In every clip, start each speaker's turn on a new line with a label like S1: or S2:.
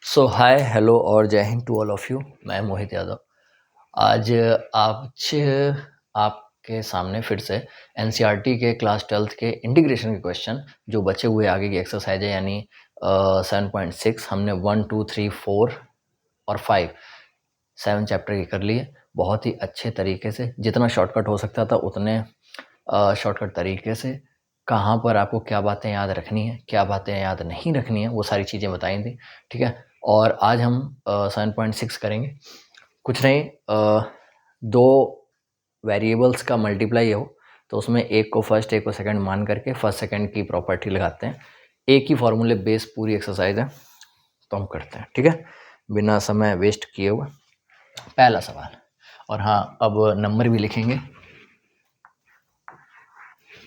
S1: सो हाय hello और Jai Hind to all of you. मैं मोहित यादव। आज आपके सामने फिर से एनसीईआरटी के क्लास 12th के इंटीग्रेशन के क्वेश्चन जो बचे हुए आगे की एक्सरसाइज है, यानी 7.6 हमने 1 2 3 4 और 5 7 चैप्टर के कर लिए बहुत ही अच्छे तरीके से। जितना शॉर्टकट हो सकता था उतने शॉर्टकट तरीके से। कहाँ पर आपको क्या बातें याद रखनी है, क्या बातें याद नहीं रखनी है, वो सारी चीज़ें बताई थी। ठीक है, और आज हम 7.6 करेंगे। कुछ नहीं, दो वेरिएबल्स का मल्टीप्लाई हो तो उसमें एक को फर्स्ट एक को सेकंड मान करके फर्स्ट सेकंड की प्रॉपर्टी लगाते हैं। एक ही फॉर्मूले बेस पूरी एक्सरसाइज है, तो हम करते हैं। ठीक है, बिना समय वेस्ट किए हुए पहला सवाल। और हाँ, अब नंबर भी लिखेंगे।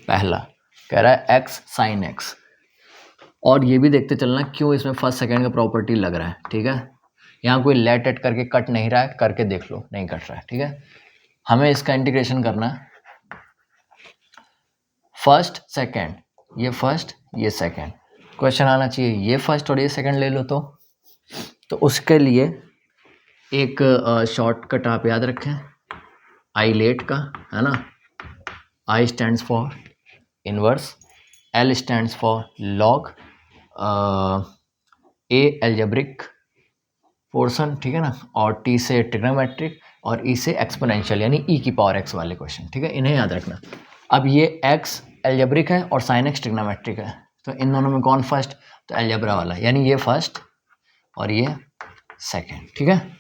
S1: पहला कह रहा है x sin x, और ये भी देखते चलना क्यों इसमें फर्स्ट सेकंड का प्रॉपर्टी लग रहा है। ठीक है, यहाँ कोई लेट एट करके कट नहीं रहा है, करके देख लो, नहीं कट रहा है। ठीक है, हमें इसका इंटीग्रेशन करना है। फर्स्ट सेकंड, ये फर्स्ट ये सेकंड, क्वेश्चन आना चाहिए ये फर्स्ट और ये सेकंड ले लो। तो उसके लिए एक शॉर्टकट आप याद रखें, आई लेट का, है ना। आई stands for inverse, L stands for log, A algebraic portion, ठीक है ना, और टी से ट्रिग्नोमेट्रिक, और ई से एक्सपोनेंशियल यानी ई की पावर एक्स वाले क्वेश्चन। ठीक है, इन्हें याद रखना। अब ये एक्स एल्जेब्रिक है और साइन एक्स ट्रिग्नोमेट्रिक है, तो इन दोनों में कौन फर्स्ट? तो एल्जेब्रा वाला, यानी ये फर्स्ट और ये सेकंड। ठीक है,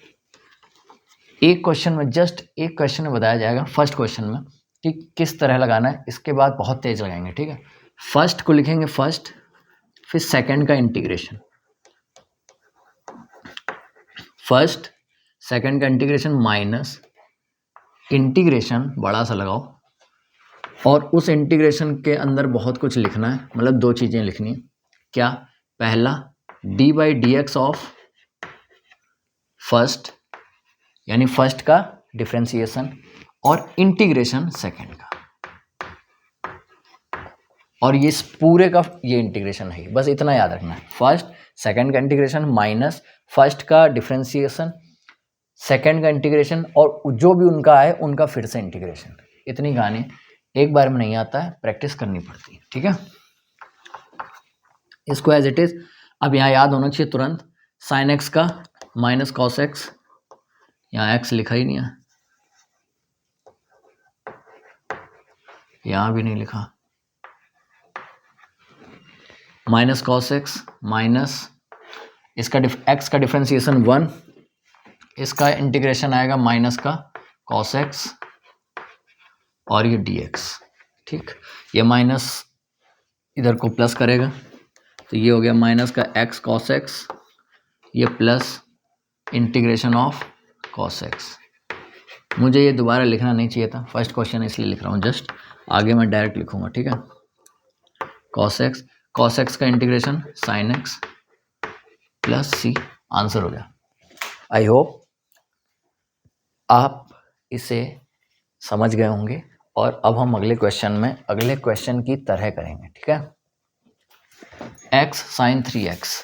S1: एक क्वेश्चन में, जस्ट एक क्वेश्चन में बताया जाएगा, फर्स्ट क्वेश्चन में, कि किस तरह लगाना है। इसके बाद बहुत तेज लगाएंगे। ठीक है, फर्स्ट को लिखेंगे फर्स्ट, फिर सेकंड का इंटीग्रेशन, फर्स्ट सेकंड का इंटीग्रेशन माइनस इंटीग्रेशन बड़ा सा लगाओ, और उस इंटीग्रेशन के अंदर बहुत कुछ लिखना है, मतलब दो चीज़ें लिखनी है। क्या? पहला D by D x of first, यानी फर्स्ट का डिफ्रेंसिएशन, और इंटीग्रेशन सेकंड का, और ये पूरे का ये इंटीग्रेशन है। बस इतना याद रखना है, फर्स्ट सेकंड का इंटीग्रेशन माइनस फर्स्ट का डिफ्रेंसिएशन, सेकंड का इंटीग्रेशन, और जो भी उनका है उनका फिर से इंटीग्रेशन। इतनी कहानी एक बार में नहीं आता है, प्रैक्टिस करनी पड़ती है। ठीक है, इसको एज इट इज अब यहाँ याद होना चाहिए तुरंत। साइन एक्स का माइनस कॉस एक्स, यहाँ एक्स लिखा ही नहीं है, यहाँ भी नहीं लिखा, माइनस कॉस एक्स माइनस इसका एक्स का डिफ्रेंसिएशन 1, इसका इंटीग्रेशन आएगा माइनस का कॉस एक्स और ये डी एक्स। ठीक, ये माइनस इधर को प्लस करेगा, तो ये हो गया माइनस का एक्स कॉस एक्स, ये plus integration of cos x. मुझे ये दोबारा लिखना नहीं चाहिए था, फर्स्ट क्वेश्चन इसलिए लिख रहा हूँ, जस्ट आगे मैं डायरेक्ट लिखूंगा। ठीक है, कॉस एक्स का इंटीग्रेशन साइन एक्स प्लस सी, आंसर हो गया। आई होप आप इसे समझ गए होंगे, और अब हम अगले क्वेश्चन में अगले क्वेश्चन की तरह करेंगे। ठीक है, x sin 3x,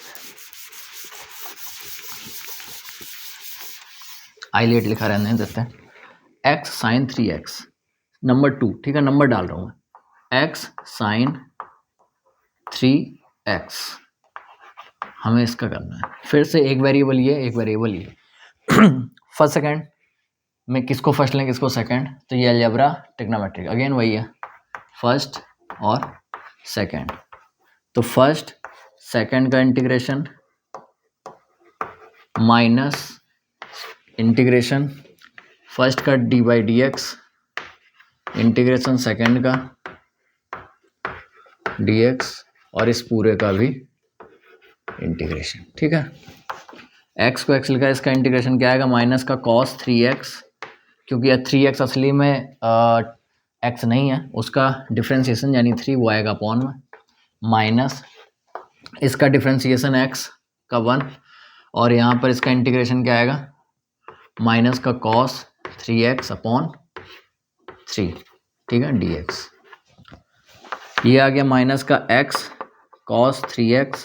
S1: I let लिखा रहने देते हैं, x sin 3x नंबर 2। ठीक है, नंबर डाल रहा हूँ मैं, x sin 3x, हमें इसका करना है। फिर से एक वेरिएबल ये, एक वेरिएबल ये। फर्स्ट सेकंड में किसको फर्स्ट लें किसको सेकंड, तो ये अलजेब्रा ट्रिग्नोमेट्रिक, अगेन वही है, फर्स्ट और सेकंड। तो फर्स्ट सेकंड का इंटीग्रेशन माइनस इंटीग्रेशन फर्स्ट का D by D x, integration second का डी एक्स, और इस पूरे का भी इंटीग्रेशन। ठीक है, एक्स को एक्स लिखा है, इसका इंटीग्रेशन क्या आएगा, माइनस का कॉस 3x, क्योंकि यह 3x असली में एक्स नहीं है, उसका डिफ्रेंसिएशन यानी 3 वो आएगा अपॉन में, माइनस इसका डिफ्रेंसिएशन x का 1, और यहाँ पर इसका इंटीग्रेशन क्या आएगा, माइनस का कॉस 3x अपॉन 3। ठीक है, dx, ये आ गया माइनस का x कॉस 3x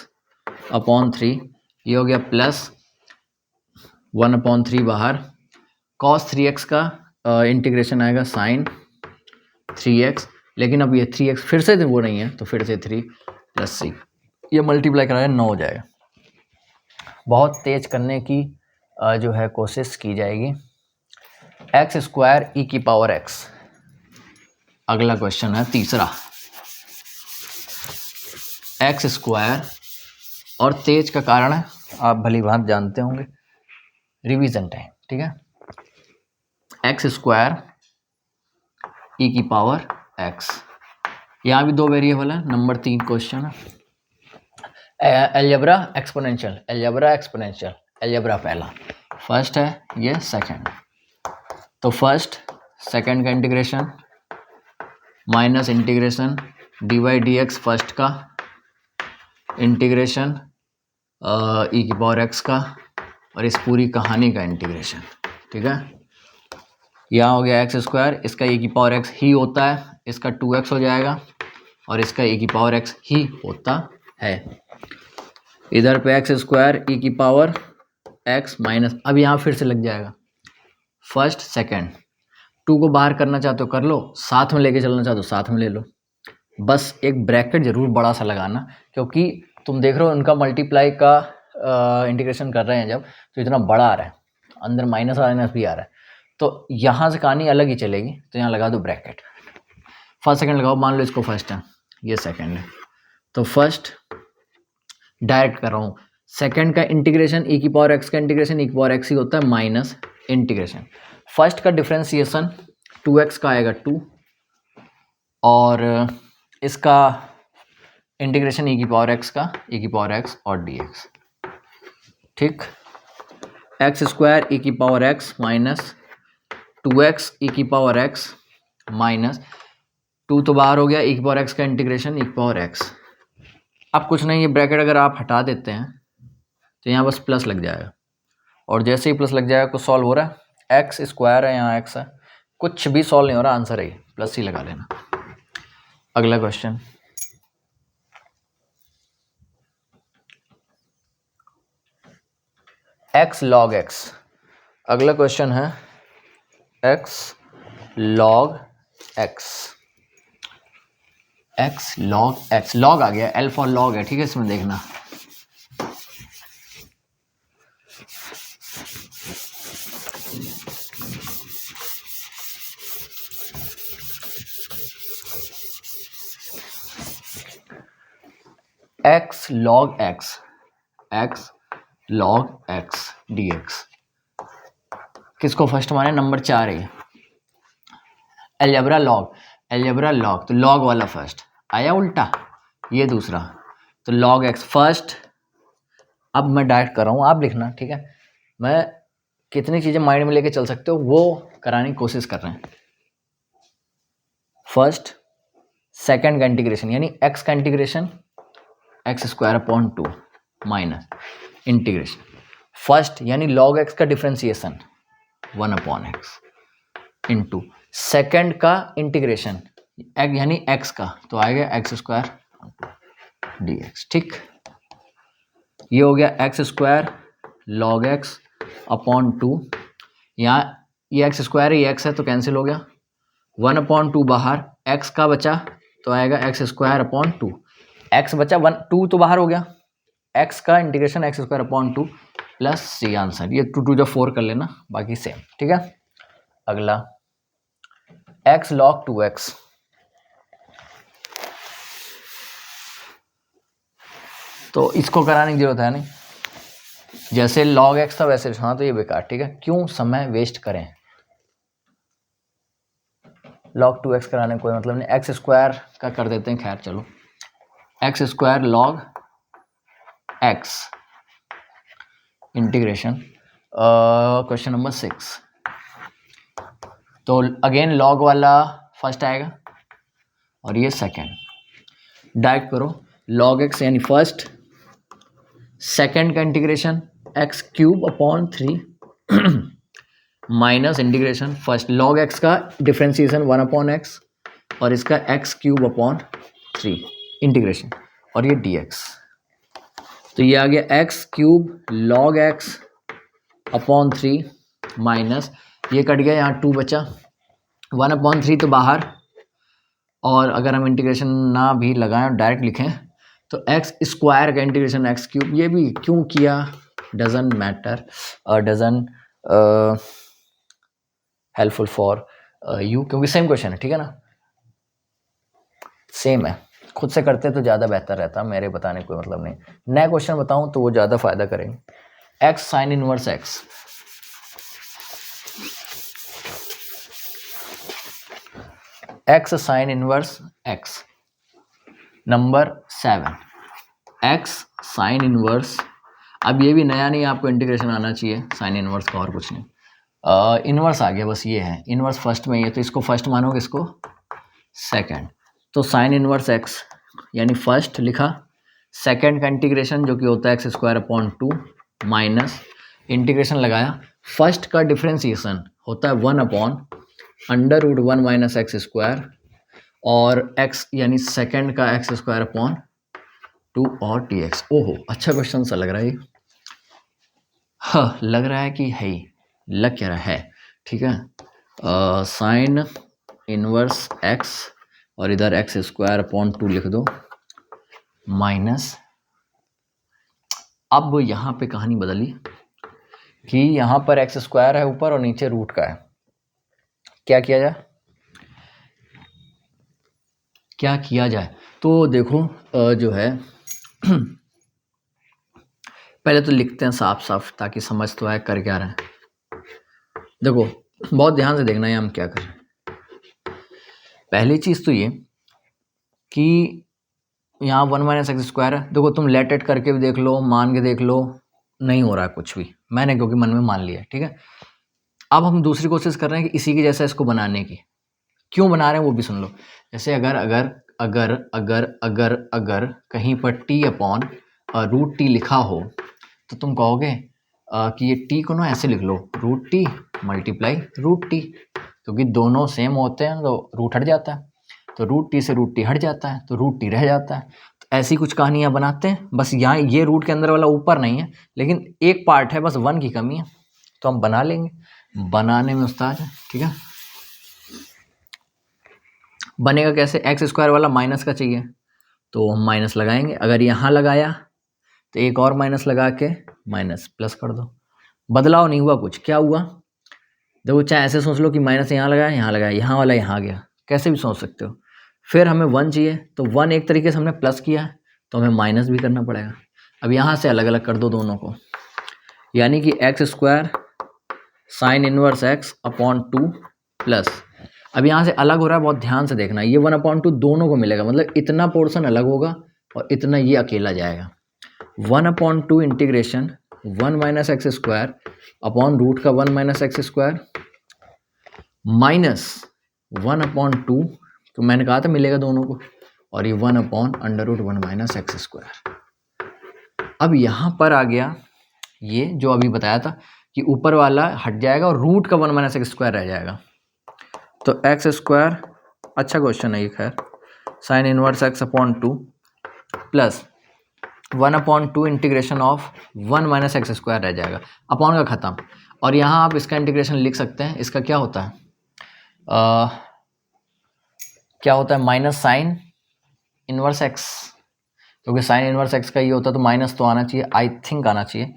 S1: अपॉन 3, ये हो गया प्लस 1/3 बाहर, cos 3x का इंटीग्रेशन आएगा sin 3x, लेकिन अब ये 3x फिर से वो नहीं है तो फिर से 3 + c, ये मल्टीप्लाई कराया 9 हो जाएगा। बहुत तेज करने की जो है कोशिश की जाएगी। x² e⁻x, अगला क्वेश्चन है तीसरा, x² और तेज का कारण है आप भली भांति जानते होंगे, रिवीजन टाइम, ठीक है। x² e⁻x, यहाँ भी 2 वेरिएबल है। नंबर 3 क्वेश्चन है अलजेब्रा एक्सपोनेंशियल, अलजेब्रा पहला, फर्स्ट है ये सेकंड। तो फर्स्ट सेकंड का integration minus integration dy/dx first का, इंटीग्रेशन e⁻x का, और इस पूरी कहानी का इंटीग्रेशन, ठीक है। यहाँ हो गया x², इसका e⁻x ही होता है, इसका 2x हो जाएगा और इसका e⁻x ही होता है। इधर पे x² e⁻x माइनस, अब यहाँ फिर से लग जाएगा फर्स्ट सेकंड, 2 को बाहर करना चाहते हो कर लो, साथ में लेके चलना चाहते हो साथ में ले लो, बस एक ब्रैकेट जरूर बड़ा सा लगाना, क्योंकि तुम देख रहे हो उनका मल्टीप्लाई का इंटीग्रेशन कर रहे हैं जब, तो इतना बड़ा आ रहा है, अंदर माइनस भी आ रहा है, तो यहाँ से कहानी अलग ही चलेगी, तो यहाँ लगा दो ब्रैकेट। फर्स्ट सेकंड लगाओ, मान लो इसको फर्स्ट है, ये सेकंड है, तो फर्स्ट डायरेक्ट कर रहा हूँ, सेकंड का इंटीग्रेशन e⁻x का इंटीग्रेशन e⁻x ही होता है माइनस इंटीग्रेशन, फर्स्ट का डिफ्रेंसिएशन 2x का आएगा 2, और इसका इंटीग्रेशन e⁻x का e⁻x और dx, ठीक। x² e⁻x minus 2x e⁻x minus 2 तो बाहर हो गया, e⁻x का इंटीग्रेशन e⁻x। अब कुछ नहीं, ये ब्रैकेट अगर आप हटा देते हैं तो यहाँ बस प्लस लग जाएगा, और जैसे ही प्लस लग जाएगा कुछ सॉल्व हो रहा है, x² है यहाँ x है, कुछ भी सॉल्व नहीं हो रहा, आंसर है प्लस ही लगा लेना। अगला क्वेश्चन, x log x, अगला क्वेश्चन है x log x, x log x, log आ गया, L फॉर log है, ठीक है, इसमें देखना x log x, x log x dx, किसको फर्स्ट माने, नंबर 4 है अलजेब्रा लॉग, तो लॉग वाला फर्स्ट आया उल्टा, ये दूसरा, तो log x फर्स्ट। अब मैं डायरेक्ट कर रहा हूँ, आप लिखना, ठीक है, मैं कितनी चीजें माइंड में लेके चल सकते हो वो कराने की कोशिश कर रहे हैं। फर्स्ट सेकंड का इंटीग्रेशन यानी x का integration x² minus integration, first यानी log x का डिफ्रेंसिएशन 1/x इंटू सेकेंड का इंटीग्रेशन यानी x का, तो आएगा x² dx, ठीक। ये हो गया x² log x अपॉन 2, यहाँ ये x² है, ये x है तो कैंसिल हो गया, 1/2 बाहर, x का बचा तो आएगा x²/2, x बचा 2 तो बाहर हो गया, x का integration x²/2 plus c answer, ये 2 2 4 कर लेना, बाकी सेम, ठीक है। अगला x log 2x, तो इसको कराने की जरूरत है नहीं, जैसे log x था वैसे, हाँ तो ये बेकार, ठीक है, क्यों समय वेस्ट करें, log 2x कराने कोई मतलब नहीं, x² का कर देते हैं, खैर चलो, x² log x integration, question number 6, तो अगेन log वाला फर्स्ट आएगा और ये सेकेंड, डायरेक्ट करो, log x यानी फर्स्ट, सेकेंड का integration x³ minus integration first, log x का डिफ्रेंसिएशन 1/x और इसका x³ इंटीग्रेशन, और ये dx, तो ये आ गया x³ log x upon 3 minus ये कट गया, यहाँ 2 बचा, 1/3 तो बाहर, और अगर हम इंटीग्रेशन ना भी लगाएं और डायरेक्ट लिखें तो एक्स स्क्वायर का इंटीग्रेशन एक्स क्यूब, ये भी क्यों किया doesn't matter, doesn't helpful for you, क्योंकि सेम क्वेश्चन है, ठीक है ना, सेम है। खुद से करते तो ज़्यादा बेहतर रहता, मेरे बताने कोई मतलब नहीं। नया क्वेश्चन बताऊं तो वो ज़्यादा फायदा करेंगे। X sine inverse x, x sine inverse x, number 7 x sine inverse. अब ये भी नया नहीं, आपको इंटीग्रेशन आना चाहिए साइन इनवर्स का, और कुछ नहीं। इनवर्स आ गया, बस ये है इनवर्स फर्स्ट में, ये तो इसको फर्स्ट मानोगे, इसको सेकंड। तो साइन इनवर्स एक्स यानी फर्स्ट लिखा, सेकंड का इंटीग्रेशन जो कि होता है x²/2 माइनस इंटीग्रेशन लगाया, फर्स्ट का डिफ्रेंसिएशन होता है 1/√1 माइनस x², और x यानी सेकंड का x²/2 और dx। ओहो अच्छा क्वेश्चन सा लग रहा है ये, हाँ लग रहा है कि है ही, लग क्या रहा है, ठीक है। साइन इनवर्स x और इधर x²/2 लिख दो माइनस, अब यहाँ पे कहानी बदली कि यहाँ पर x² है ऊपर और नीचे रूट का है, क्या किया जाए, क्या किया जाए, तो देखो जो है पहले तो लिखते हैं साफ साफ ताकि समझ तो आए कर क्या रहे हैं। देखो बहुत ध्यान से देखना है हम क्या कर रहे हैं। पहली चीज़ तो ये कि यहाँ 1 माइनस x² है, देखो तुम लेट इट करके भी देख लो, मान के देख लो, नहीं हो रहा है कुछ भी, मैंने क्योंकि मन में मान लिया है, ठीक है। अब हम दूसरी कोशिश कर रहे हैं कि इसी के जैसा इसको बनाने की, क्यों बना रहे हैं वो भी सुन लो। जैसे अगर अगर अगर अगर अगर अगर कहीं पर t/√t लिखा हो तो तुम कहोगे कि ये t को ना ऐसे लिख लो, √t मल्टीप्लाई √t, क्योंकि दोनों सेम होते हैं तो रूट हट जाता है, तो √t से √t हट जाता है तो √t रह जाता है। तो ऐसी कुछ कहानियाँ बनाते हैं, बस यहाँ ये रूट के अंदर वाला ऊपर नहीं है, लेकिन एक पार्ट है, बस 1 की कमी है, तो हम बना लेंगे, बनाने में उस्ताद है, ठीक है। बनेगा कैसे, x² वाला माइनस का चाहिए तो हम माइनस लगाएंगे, अगर यहाँ लगाया तो एक और माइनस लगा के माइनस प्लस कर दो, बदलाव नहीं हुआ कुछ, क्या हुआ देखो, चाहे ऐसे सोच लो कि माइनस यहाँ लगाया, यहाँ लगाया, यहाँ वाला यहाँ गया, कैसे भी सोच सकते हो। फिर हमें 1 चाहिए तो 1 एक तरीके से हमने प्लस किया है तो हमें माइनस भी करना पड़ेगा। अब यहाँ से अलग अलग कर दो दोनों को, यानी कि x² sine inverse x/2 plus, अब यहाँ से अलग हो रहा है, बहुत ध्यान से देखना, ये 1/2 दोनों को मिलेगा, मतलब इतना पोर्शन अलग होगा और इतना ये अकेला जाएगा। 1/2 integration 1 minus x² upon root का 1 माइनस x² माइनस 1/2, तो मैंने कहा था मिलेगा दोनों को, और ये 1/√1 माइनस x²। अब यहाँ पर आ गया ये जो अभी बताया था कि ऊपर वाला हट जाएगा और रूट का 1 माइनस x² रह जाएगा, तो x², अच्छा क्वेश्चन है ये, खैर sine inverse x/2 plus 1/2 integration of 1 minus x² रह जाएगा, अपॉन का खत्म, और यहाँ आप इसका इंटीग्रेशन लिख सकते हैं, इसका क्या होता है क्या होता है, माइनस साइन इनवर्स x, क्योंकि साइन इनवर्स x का ये होता है तो माइनस तो आना चाहिए, आई थिंक आना चाहिए,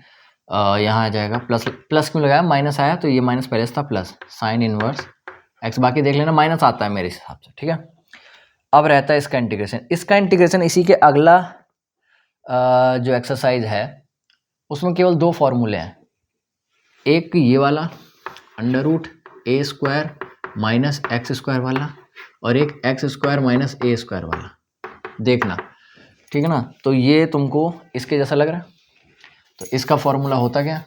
S1: यहाँ आ जाएगा प्लस, प्लस क्यों लगाया, माइनस आया तो ये माइनस पहले से था, प्लस साइन इनवर्स x, बाकी देख लेना माइनस आता है मेरे हिसाब से, ठीक है। अब रहता है इसका इंटीग्रेशन, इसका इंटीग्रेशन इसी के अगला जो एक्सरसाइज है उसमें केवल 2 फॉर्मूले हैं, एक ये वाला √a² माइनस x² वाला, और एक x² माइनस a² वाला, देखना, ठीक है ना। तो ये तुमको इसके जैसा लग रहा है, तो इसका फॉर्मूला होता क्या,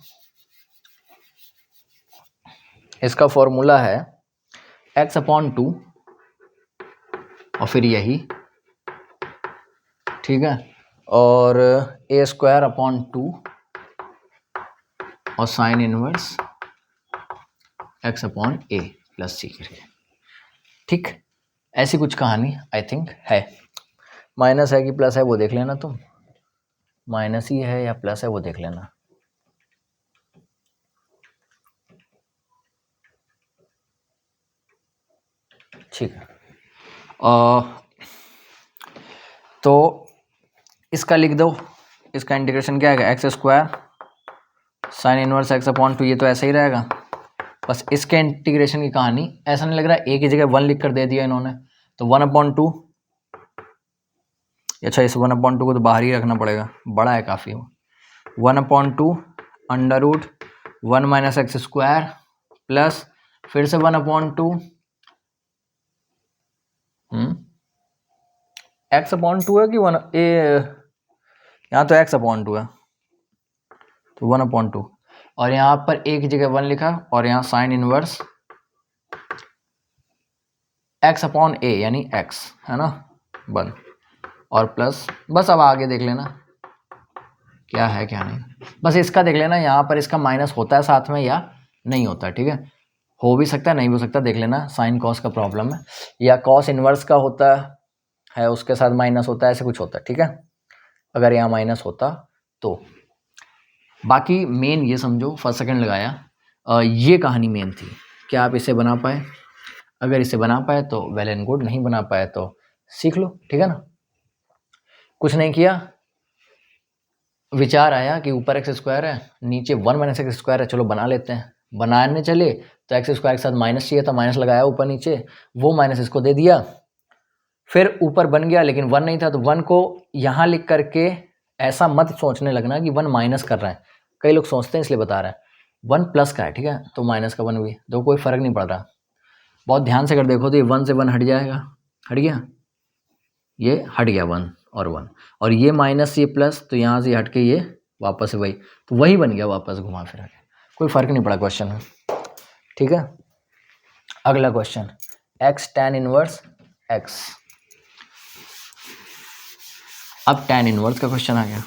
S1: इसका फॉर्मूला है x/2 और फिर यही, ठीक है, और a²/2 और sine inverse x/a plus c करके, ठीक, ऐसी कुछ कहानी आई थिंक है। माइनस है कि प्लस है वो देख लेना तुम, माइनस ही है या प्लस है वो देख लेना। ठीक है। तो इसका लिख दो, इसका इंटीग्रेशन क्या है, x square sine inverse x upon 2, ये तो ऐसा ही रहेगा। बस इसके इंटीग्रेशन की कहानी, ऐसा नहीं लग रहा एक ही जगह 1 लिख कर दे दिया इन्होंने, तो 1/2, अच्छा इस 1/2 को तो बाहर ही रखना पड़ेगा, बड़ा है काफ़ी। 1/2 under root 1 minus x square plus फिर से 1/2 x/2 है कि 1 ए, यहाँ तो x/2 है, तो 1/2 और यहाँ पर एक ही जगह 1 लिखा और यहाँ साइन इनवर्स x/a यानी x है ना 1 और प्लस, बस अब आगे देख लेना क्या है क्या नहीं, बस इसका देख लेना यहाँ पर इसका माइनस होता है साथ में या नहीं होता है, ठीक है, हो भी सकता है नहीं भी हो सकता, देख लेना साइन कॉस का प्रॉब्लम है, या कॉस इनवर्स का होता है उसके साथ माइनस होता है, ऐसे कुछ होता है, ठीक है, अगर यहाँ माइनस होता तो। बाकी मेन ये समझो, फर्स्ट सेकंड लगाया, ये कहानी मेन थी, क्या आप इसे बना पाए, अगर इसे बना पाए तो वेल एंड गुड, नहीं बना पाए तो सीख लो, ठीक है ना। कुछ नहीं किया, विचार आया कि ऊपर एक्स स्क्वायर है नीचे 1 माइनस एक्स स्क्वायर है, चलो बना लेते हैं, बनाने चले तो एक्स स्क्वायर के साथ माइनस चाहिए था, माइनस लगाया ऊपर नीचे, वो माइनस इसको दे दिया, फिर ऊपर बन गया लेकिन 1 नहीं था, तो 1 को यहाँ लिख करके ऐसा मत सोचने लगना कि 1 माइनस कर रहा है, कई लोग सोचते हैं इसलिए बता रहे हैं, 1 प्लस का है, ठीक है, तो माइनस का 1 भी, तो कोई फ़र्क नहीं पड़ रहा, बहुत ध्यान से कर देखो तो ये 1 से 1 हट जाएगा, हट गया, ये हट गया 1 और 1, और ये माइनस ये प्लस, तो यहाँ से हट के ये वापस वही, तो वही बन गया वापस घुमा फिरा के, कोई फ़र्क नहीं पड़ा क्वेश्चन में, ठीक है। अगला question, x tan inverse x, अब tan इनवर्स का क्वेश्चन आ गया।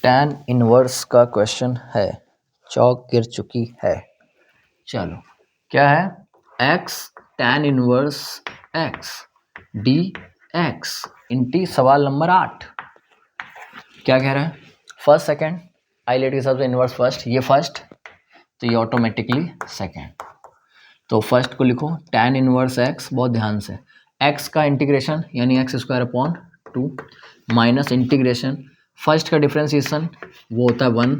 S1: tan इनवर्स का क्वेश्चन है, चौक गिर चुकी है, चलो क्या है, x tan inverse x dx इंटी सवाल नंबर 8, क्या कह रहा है, फर्स्ट सेकंड आइलेट के हिसाब से इनवर्स फर्स्ट, ये फर्स्ट तो ये ऑटोमेटिकली सेकंड, तो फर्स्ट को लिखो tan इनवर्स x, बहुत ध्यान से, x का इंटीग्रेशन यानी x square upon 2 minus integration, first का डिफ्रेंसिएशन वो होता है 1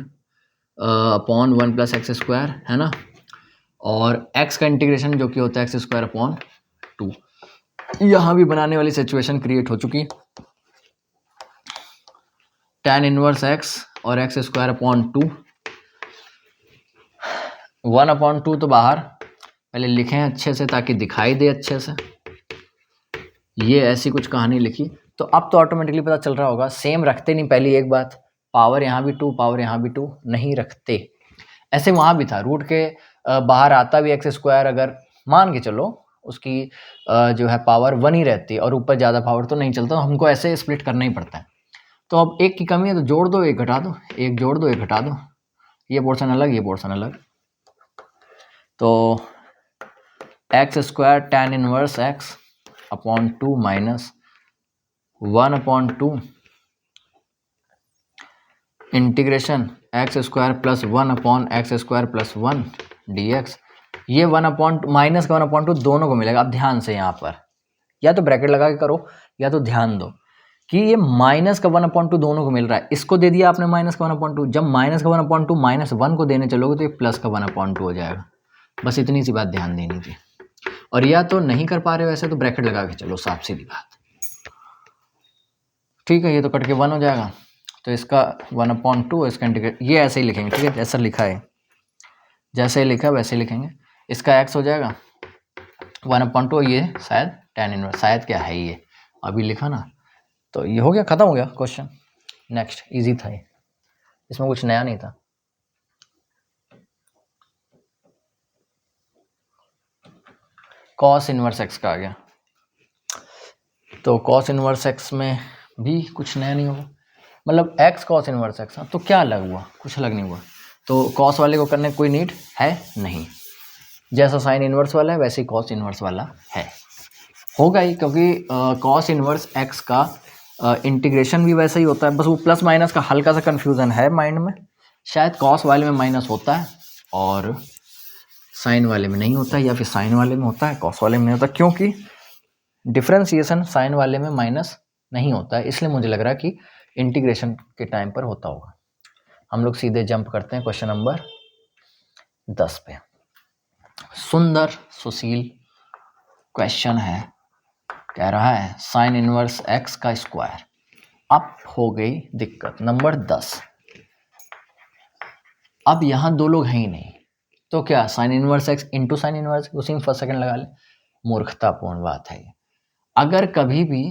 S1: अपॉन 1 प्लस एक्स स्क्वायर है ना, और x का इंटीग्रेशन जो कि होता है एक्स स्क्वायर अपॉन 2, यहाँ भी बनाने वाली सिचुएशन क्रिएट हो चुकी, tan इनवर्स x और एक्स स्क्वायर अपॉन 2, 1/2 तो बाहर पहले लिखें अच्छे से ताकि दिखाई दे अच्छे से, ये ऐसी कुछ कहानी लिखी, तो अब तो ऑटोमेटिकली पता चल रहा होगा, सेम रखते नहीं, पहली एक बात, पावर यहाँ भी 2 पावर यहाँ भी 2 नहीं रखते, ऐसे वहाँ भी था, रूट के बाहर आता भी एक्स स्क्वायर, अगर मान के चलो उसकी जो है पावर 1 ही रहती है और ऊपर ज़्यादा पावर तो नहीं चलता, हमको ऐसे स्प्लिट करना ही पड़ता है, तो अब एक की कमी है तो जोड़ दो एक घटा दो, एक जोड़ दो एक घटा दो, ये पोर्शन अलग ये पोर्शन अलग, तो x square tan inverse x upon 2 minus 1/2 integration x square plus 1 upon x square plus 1 dx, ये 1/2 माइनस का 1/2 दोनों को मिलेगा। अब ध्यान से यहाँ पर या तो ब्रैकेट लगा के करो या तो ध्यान दो कि ये माइनस का 1/2 दोनों को मिल रहा है, इसको दे दिया आपने माइनस का 1/2, जब माइनस का 1/2 माइनस 1 को देने चलोगे तो ये प्लस का 1/2 हो जाएगा, बस इतनी सी बात ध्यान देनी थी, और या तो नहीं कर पा रहे हो ऐसे तो ब्रैकेट लगा के चलो, साफ सीधी बात, ठीक है, ये तो कट के 1 हो जाएगा, तो इसका 1/2 इसका इंटीग्रेट, ये ऐसे ही लिखेंगे, ठीक है, जैसा लिखा है जैसे ही लिखा है वैसे ही लिखेंगे, इसका x हो जाएगा 1/2, ये शायद tan इनवर्स, शायद क्या है ये अभी लिखा ना, तो ये हो गया, खत्म हो गया क्वेश्चन, नेक्स्ट, इजी था ये, इसमें कुछ नया नहीं था। cos इनवर्स x का आ गया, तो cos इनवर्स x में भी कुछ नया नहीं होगा, मतलब x cos इनवर्स x, तो क्या अलग हुआ, कुछ अलग नहीं हुआ, तो cos वाले को करने कोई नीड है नहीं, जैसा साइन इनवर्स वाला है वैसे ही cos इनवर्स वाला है, होगा ही, क्योंकि कॉस इनवर्स एक्स का इंटीग्रेशन भी वैसा ही होता है, बस वो प्लस माइनस का हल्का सा कन्फ्यूज़न है माइंड में। शायद कॉस वाले में माइनस होता है और साइन वाले में नहीं होता है, या फिर साइन वाले में होता है कॉस वाले में नहीं होता, क्योंकि डिफ्रेंसिएशन साइन वाले में माइनस नहीं होता है, इसलिए मुझे लग रहा है कि इंटीग्रेशन के टाइम पर होता होगा। हम लोग सीधे जंप करते हैं क्वेश्चन नंबर 10 पे। सुंदर सुशील क्वेश्चन है, कह रहा है साइन इनवर्स एक्स का स्क्वायर। अब हो गई दिक्कत नंबर 10। अब यहाँ दो लोग हैं ही नहीं, तो क्या sine inverse x into sine inverse, उसी में फर्स्ट सेकंड लगा ले। मूर्खतापूर्ण बात है ये। अगर कभी भी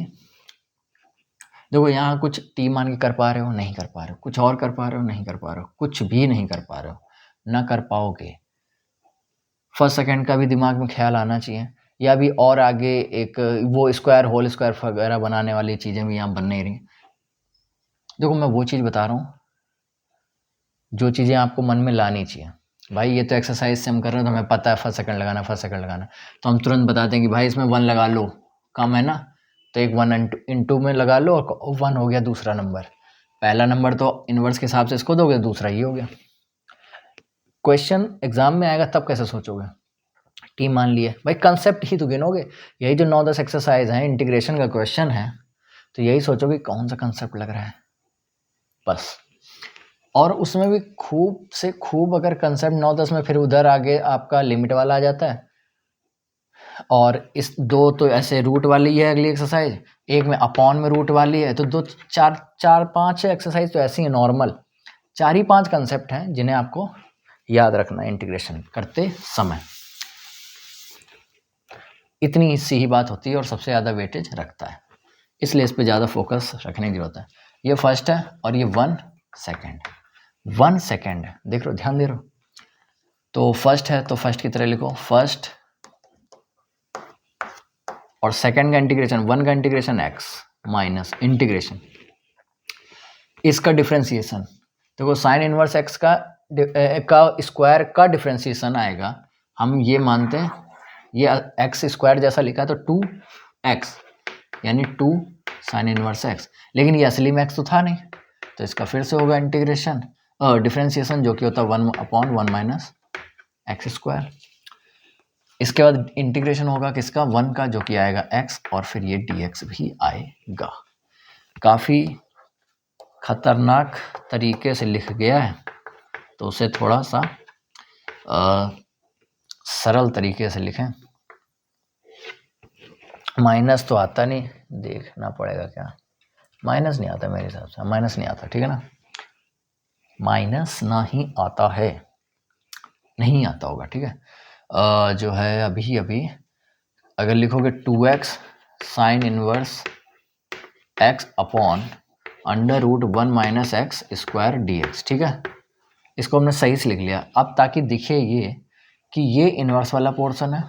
S1: देखो यहाँ कुछ टी मान के कर पा रहे हो, नहीं कर पा रहे हो, कुछ और कर पा रहे हो, नहीं कर पा रहे हो, कुछ भी नहीं कर पा रहे हो, ना कर पाओगे। फर्स्ट सेकंड का भी दिमाग में ख्याल आना चाहिए, या भी और आगे एक वो स्क्वायर होल स्क्वायर वगैरह बनाने वाली चीज़ें भी यहाँ बन नहीं रही। देखो मैं वो चीज़ बता रहा हूँ जो चीज़ें आपको मन में लानी चाहिए। भाई ये तो एक्सरसाइज से हम कर रहे हैं, तो हमें पता है फर्स्ट सेकंड लगाना, फर्स्ट सेकंड लगाना, तो हम तुरंत बताते हैं कि भाई इसमें 1 लगा लो, कम है ना, तो एक 1 इंटू में लगा लो और 1 हो गया दूसरा नंबर। पहला नंबर तो इनवर्स के हिसाब से इसको दोगे, दूसरा ये हो गया। क्वेश्चन एग्जाम में आएगा तब कैसे सोचोगे, टी मान लिए, भाई कंसेप्ट ही तो गिनोगे। यही जो 9-10 एक्सरसाइज है, इंटीग्रेशन का क्वेश्चन है, तो यही सोचोगे कौन सा कंसेप्ट लग रहा है बस। और उसमें भी खूब से खूब अगर कंसेप्ट 9-10 में, फिर उधर आगे आपका लिमिट वाला आ जाता है, और इस दो तो ऐसे रूट वाली है अगली एक्सरसाइज, एक में अपॉन में रूट वाली है, तो 4-5 एक्सरसाइज तो ऐसी है नॉर्मल। 4 ही 5 कंसेप्ट हैं जिन्हें आपको याद रखना है इंटीग्रेशन करते समय। इतनी सी ही बात होती है और सबसे ज़्यादा वेटेज रखता है, इसलिए इस पर ज़्यादा फोकस रखने की जरूरत है। ये फर्स्ट है और ये 1 सेकेंड, 1 सेकेंड देख रहे हो, ध्यान दे रहे हो। तो फर्स्ट है तो फर्स्ट की तरह लिखो, फर्स्ट, और सेकेंड का इंटीग्रेशन 1 का इंटीग्रेशन x माइनस इंटीग्रेशन इसका डिफ्रेंसिएशन। देखो साइन इनवर्स x का स्क्वायर का डिफ्रेंसिएशन आएगा, हम ये मानते हैं, ये एक्स स्क्वायर जैसा लिखा है तो 2x यानी 2 साइन इनवर्स x, लेकिन ये असली में x तो था नहीं, तो इसका फिर से होगा इंटीग्रेशन डिफ्रेंसिएशन, जो कि होता है 1/1 माइनस एक्स स्क्वायर। इसके बाद इंटीग्रेशन होगा किसका, 1 का, जो कि आएगा x, और फिर ये dx भी आएगा। काफ़ी खतरनाक तरीके से लिख गया है, तो उसे थोड़ा सा सरल तरीके से लिखें। माइनस तो आता नहीं, देखना पड़ेगा क्या, माइनस नहीं आता मेरे हिसाब से, माइनस नहीं आता, ठीक है ना, माइनस नहीं आता है, नहीं आता होगा, ठीक है। जो है अभी अगर लिखोगे 2x sine inverse x upon √1 minus x square dx, ठीक है, इसको हमने सही से लिख लिया। अब ताकि दिखे ये कि ये इनवर्स वाला पोर्शन है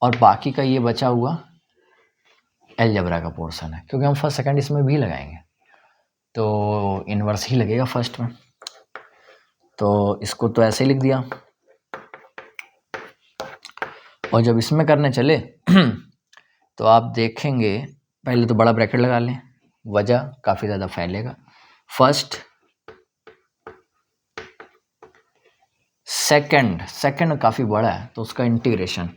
S1: और बाकी का ये बचा हुआ अलजेब्रा का पोर्शन है, क्योंकि हम फर्स्ट सेकंड इसमें भी लगाएंगे तो इनवर्स ही लगेगा फर्स्ट में, तो इसको तो ऐसे ही लिख दिया। और जब इसमें करने चले तो आप देखेंगे, पहले तो बड़ा ब्रैकेट लगा लें, वजह काफ़ी ज़्यादा फैलेगा। फर्स्ट सेकंड काफ़ी बड़ा है, तो उसका इंटीग्रेशन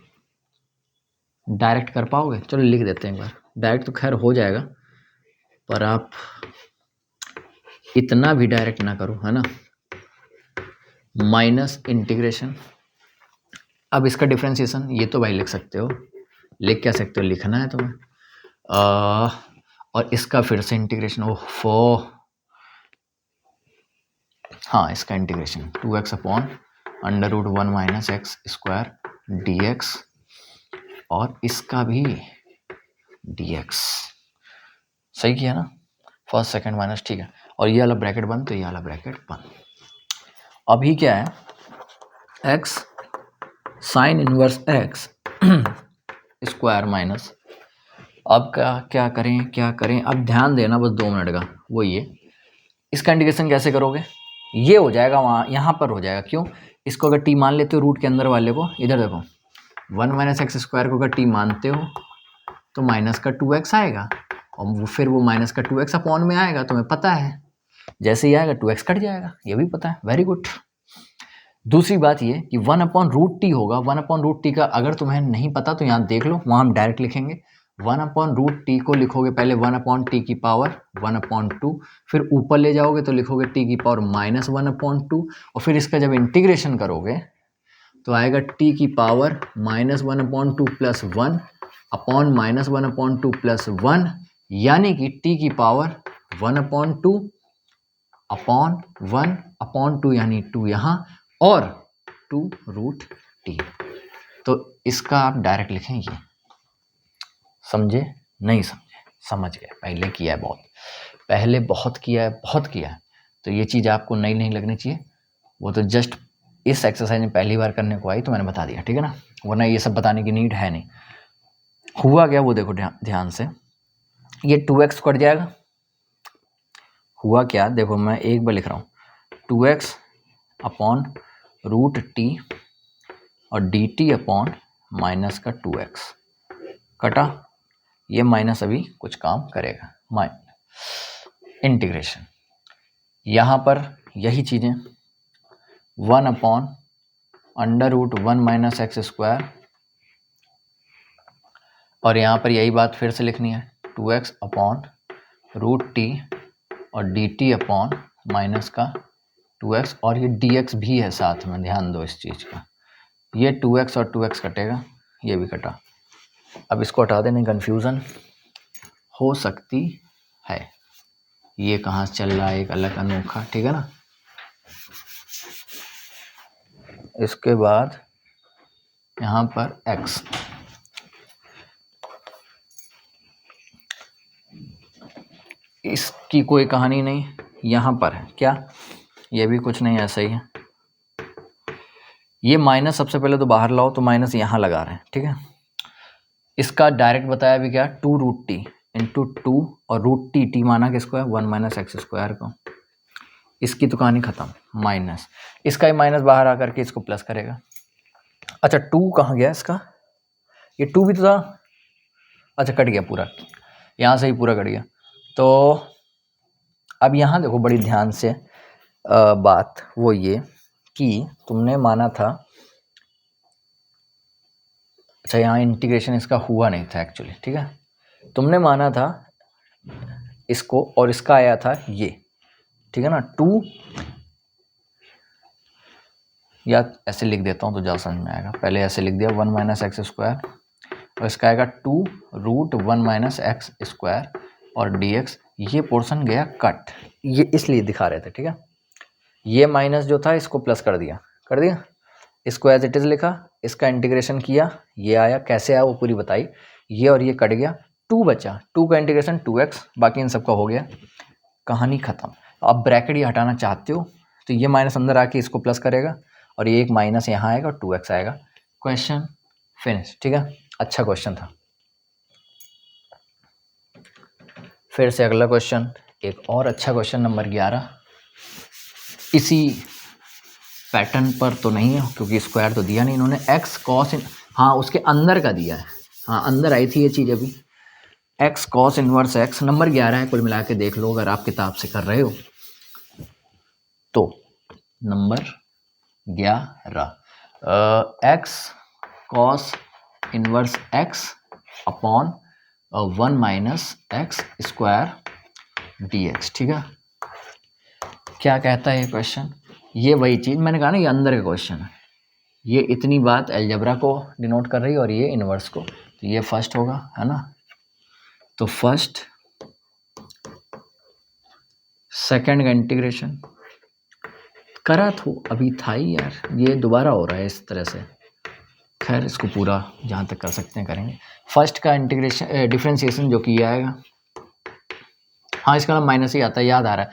S1: डायरेक्ट कर पाओगे, चलो लिख देते हैं एक बार, डायरेक्ट तो खैर हो जाएगा, पर आप इतना भी डायरेक्ट ना करो, है ना, माइनस इंटीग्रेशन। अब इसका डिफ्रेंसिएशन ये तो भाई लिख सकते हो, लिख क्या सकते हो, लिखना है तुम्हें, और इसका फिर से इंटीग्रेशन, हाँ इसका integration 2x upon √1 minus x square dx, और इसका भी dx, सही किया ना, फर्स्ट सेकंड माइनस, ठीक है, और ये वाला ब्रैकेट बंद, तो ये वाला ब्रैकेट बंद। अभी क्या है, x sine inverse x square minus, अब क्या करें, अब ध्यान देना बस 2 मिनट का, वो ये, इसका इंटीग्रेशन कैसे करोगे, ये हो जाएगा वहाँ यहाँ पर हो जाएगा, क्यों, इसको अगर t मान लेते हो रूट के अंदर वाले को, इधर देखो 1 माइनस एक्स स्क्वायर को अगर टी मानते हो तो माइनस का 2x आएगा और फिर वो माइनस का 2x अपॉन में आएगा, तुम्हें पता है जैसे ही आएगा 2x कट जाएगा, ये भी पता है, वेरी गुड। दूसरी बात ये कि 1/√t होगा। 1/√t का अगर तुम्हें नहीं पता तो यहाँ देख लो, वहाँ हम डायरेक्ट लिखेंगे। 1/√t को लिखोगे पहले 1/t की पावर 1/2, फिर ऊपर ले जाओगे तो लिखोगे t की पावर -1/2 और फिर इसका जब इंटीग्रेशन करोगे तो आएगा t की पावर -1/2 प्लस 1 अपॉन -1/2 प्लस 1, यानी कि t की पावर 1/2 अपॉन 1/2 यानी 2 यहाँ और 2√t। तो इसका आप डायरेक्ट लिखें ये। समझे? नहीं समझे? समझ गए, पहले किया है बहुत, पहले बहुत किया है, तो ये चीज़ आपको नई नहीं लगनी चाहिए। वो तो जस्ट इस एक्सरसाइज में पहली बार करने को आई तो मैंने बता दिया, ठीक है ना, वरना ये सब बताने की नीड है नहीं। हुआ क्या वो देखो ध्यान से, ये 2x कट जाएगा। हुआ क्या देखो, मैं एक बार लिख रहा हूँ, 2x अपॉन √t और dt अपॉन माइनस का 2x कटा, ये माइनस अभी कुछ काम करेगा, इंटीग्रेशन। यहाँ पर यही चीज़ें 1/√1 माइनस एक्स स्क्वायर, और यहाँ पर यही बात फिर से लिखनी है, 2x अपॉन √t और dt अपॉन माइनस का 2x, और ये dx भी है साथ में, ध्यान दो इस चीज़ का। ये 2x और 2x कटेगा, ये भी कटा। अब इसको हटा देने, कन्फ्यूज़न हो सकती है, ये कहाँ से चल रहा है एक अलग अनोखा, ठीक है ना। इसके बाद यहाँ पर x, इसकी कोई कहानी नहीं, यहाँ पर है क्या, ये भी कुछ नहीं, ऐसा ही है। ये माइनस सबसे पहले तो बाहर लाओ, तो माइनस यहाँ लगा रहे हैं, ठीक है। इसका डायरेक्ट बताया भी क्या, 2√t इंटू 2 और √t, t माना किसको है, 1 माइनस एक्स स्क्वायर को। इसकी तो कहानी खत्म, माइनस, इसका ही माइनस बाहर आकर के इसको प्लस करेगा। अच्छा 2 कहाँ गया इसका, ये 2 भी तो था, अच्छा कट गया पूरा, यहाँ से ही पूरा कट गया। तो अब यहाँ देखो बड़ी ध्यान से बात वो ये कि तुमने माना था, अच्छा यहाँ इंटीग्रेशन इसका हुआ नहीं था एक्चुअली, ठीक है, तुमने माना था इसको और इसका आया था ये, ठीक है ना। 2 या ऐसे लिख देता हूँ तो ज़्यादा समझ में आएगा, पहले ऐसे लिख दिया 1 माइनस एक्स स्क्वायर और इसका आएगा 2√1 माइनस एक्स स्क्वायर और dx, ये पोर्शन गया कट, ये इसलिए दिखा रहे थे, ठीक है। ये माइनस जो था इसको प्लस कर दिया, इसको एज इट इज़ लिखा, इसका इंटीग्रेशन किया, ये आया, कैसे आया वो पूरी बताई, ये और ये कट गया, 2 बचा, 2 का इंटीग्रेशन 2x, बाकी इन सबका हो गया, कहानी ख़त्म। अब ब्रैकेट ये हटाना चाहते हो तो ये माइनस अंदर आके इसको प्लस करेगा और ये एक माइनस यहाँ आएगा और 2x आएगा, क्वेश्चन फिनिश, ठीक है। अच्छा क्वेश्चन था। फिर से अगला क्वेश्चन, एक और अच्छा क्वेश्चन नंबर 11, इसी पैटर्न पर तो नहीं है क्योंकि स्क्वायर तो दिया नहीं इन्होंने, x cos, हाँ उसके अंदर का दिया है, हाँ अंदर आई थी ये चीज़ अभी, x cos inverse x, number 11 है, कुल मिला के देख लो अगर आप किताब से कर रहे हो तो। Number 11, x cos inverse x upon 1 minus x square dx, ठीक है। क्या कहता है ये क्वेश्चन, ये वही चीज़ मैंने कहा ना, ये अंदर का क्वेश्चन है, ये इतनी बात अलजेब्रा को डिनोट कर रही है और ये इनवर्स को, तो ये फर्स्ट होगा, है ना। तो फर्स्ट, सेकंड का इंटीग्रेशन करा तो अभी था ही यार, ये दोबारा हो रहा है इस तरह से, खैर इसको पूरा जहाँ तक कर सकते हैं करेंगे। फर्स्ट का इंटीग्रेशन डिफ्रेंशिएशन जो किया आएगा, हाँ इसका नाम माइनस ही आता है, याद आ रहा है,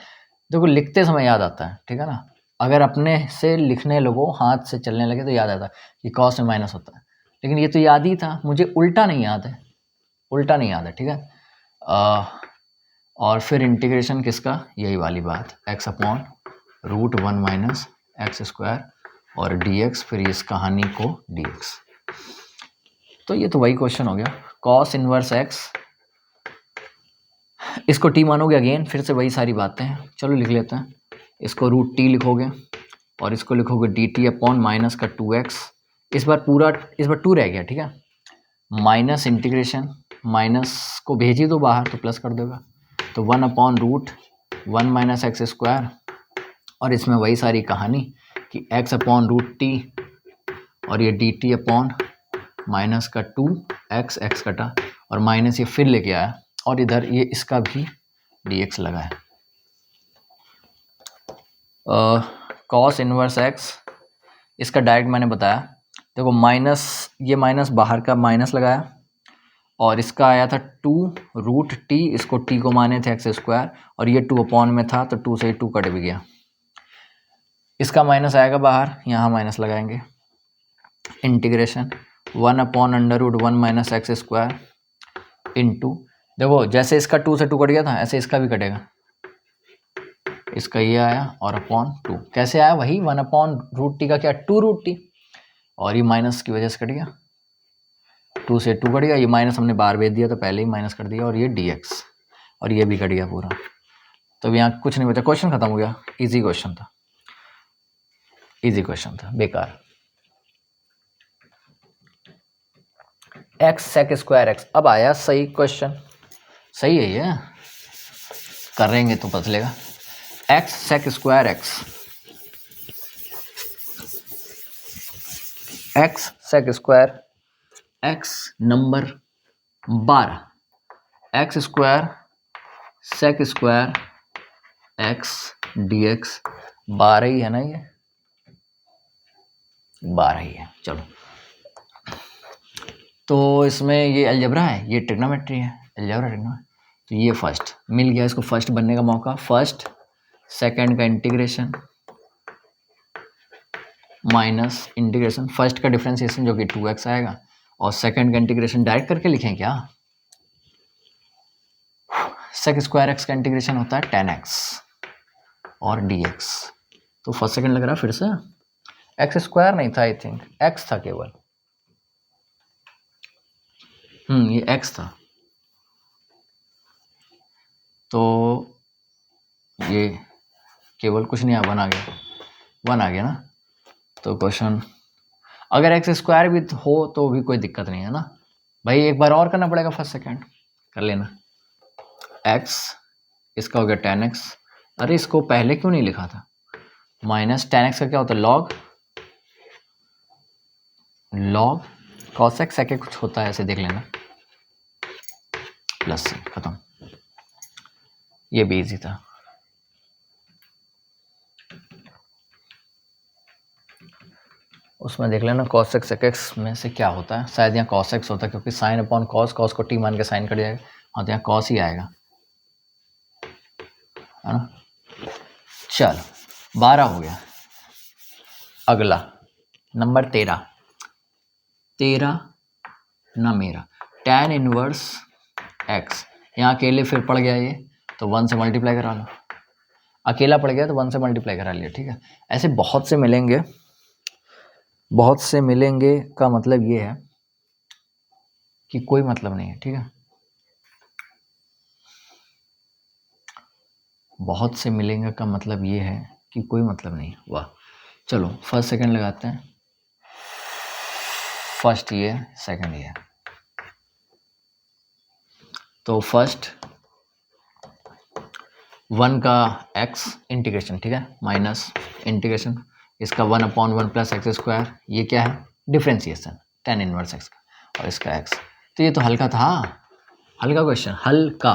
S1: देखो लिखते समय याद आता है, ठीक है ना, अगर अपने से लिखने लगो, हाथ से चलने लगे तो याद आता है कि कॉस में माइनस होता है, लेकिन ये तो याद ही था, मुझे उल्टा नहीं याद है, ठीक है। और फिर इंटीग्रेशन किसका, यही वाली बात, x upon √1 minus x square और dx, फिर इस कहानी को dx। तो ये तो वही क्वेश्चन हो गया, कॉस इनवर्स एक्स, इसको टी मानोगे अगेन, फिर से वही सारी बातें हैं। चलो लिख लेते हैं, इसको रूट टी लिखोगे और इसको लिखोगे डी टी अपॉन माइनस का 2x, इस बार 2 रह गया, ठीक है, माइनस इंटीग्रेशन, माइनस को भेज ही दो बाहर तो प्लस कर देगा, तो 1 upon root 1 minus x square, और इसमें वही सारी कहानी कि x अपॉन रूट टी और ये डी टी अपॉन माइनस का 2x, x कटा और माइनस ये फिर लेके आया और इधर ये इसका भी dx लगा है। कॉस इनवर्स एक्स, इसका डायरेक्ट मैंने बताया, देखो माइनस, ये माइनस बाहर का माइनस लगाया और इसका आया था 2 रूट टी, इसको टी को माने थे एक्स स्क्वायर और ये 2 अपॉन में था तो 2 से 2 कट भी गया, इसका माइनस आएगा बाहर, यहाँ माइनस लगाएंगे, integration 1 upon under root 1 minus x square into, देखो जैसे इसका 2 से 2 कट गया था ऐसे इसका भी कटेगा, इसका ये आया और अपॉन 2, कैसे आया, वही 1 अपॉन रूट टी का क्या 2 रूट टी, और ये माइनस की वजह से कट गया, 2 से 2 कट गया, ये माइनस हमने बाहर भेज दिया तो पहले ही माइनस कर दिया और ये dx और ये भी कट गया पूरा, तो यहाँ कुछ नहीं बचा, क्वेश्चन खत्म हो गया, इजी क्वेश्चन था, इजी क्वेश्चन था, बेकार। एक्स सेक स्क्वायर एक्स, अब आया सही क्वेश्चन, सही है ये, करेंगे तो पता चलेगा, x sec square x, x sec square x number 12, x square sec square x d x, 12 ही है ना, ये 12 ही है। चलो तो इसमें ये अलजेब्रा है, ये ट्रिग्नोमेट्री है, अलजेब्रा ट्रिग्नोमेट्री, तो ये फर्स्ट मिल गया, इसको फर्स्ट बनने का मौका, फर्स्ट सेकंड का इंटीग्रेशन माइनस इंटीग्रेशन, फर्स्ट का डिफरेंशिएशन जो कि 2x आएगा और सेकंड का इंटीग्रेशन डायरेक्ट करके लिखें क्या, सेक स्क्वायर एक्स का इंटीग्रेशन होता है 10x और dx, तो फर्स्ट सेकंड लग रहा है फिर से, एक्स स्क्वायर नहीं था, आई थिंक x था केवल, ये x था, तो ये केवल कुछ नहीं, 1 आ गया, 1 आ गया ना, तो क्वेश्चन अगर एक्स स्क्वायर भी हो तो भी कोई दिक्कत नहीं है ना भाई, एक बार और करना पड़ेगा, फर्स्ट सेकंड कर लेना, x इसका हो गया 10x, अरे इसको पहले क्यों नहीं लिखा था, माइनस 10x का क्या होता है log, log cos x sec कुछ होता है ऐसे देख लेना, प्लस से खत्म, ये भी इजी था। उसमें देख लेना cos x sec x में से क्या होता है, शायद यहाँ cos x होता है क्योंकि साइन अपॉन cos, cos को t मान के साइन कट जाएगा, हाँ तो यहाँ cos ही आएगा, है ना। चलो 12 हो गया, अगला नंबर 13 ना मेरा, tan इनवर्स x, यहाँ अकेले फिर पड़ गया ये तो 1 से मल्टीप्लाई करा लो, अकेला पड़ गया तो 1 से मल्टीप्लाई करा लिया, ठीक है, ऐसे बहुत से मिलेंगे, बहुत से मिलेंगे का मतलब ये है कि कोई मतलब नहीं है, ठीक है, बहुत से मिलेंगे का मतलब ये है कि कोई मतलब नहीं, वाह। चलो फर्स्ट सेकंड लगाते हैं, फर्स्ट ये सेकंड ये, तो फर्स्ट 1 का x इंटीग्रेशन, ठीक है, माइनस इंटीग्रेशन इसका 1 अपॉन 1 प्लस एक्स स्क्वायर, ये क्या है डिफ्रेंसिएशन tan इनवर्स x का, और इसका x, तो ये तो हल्का था, हल्का क्वेश्चन, हल्का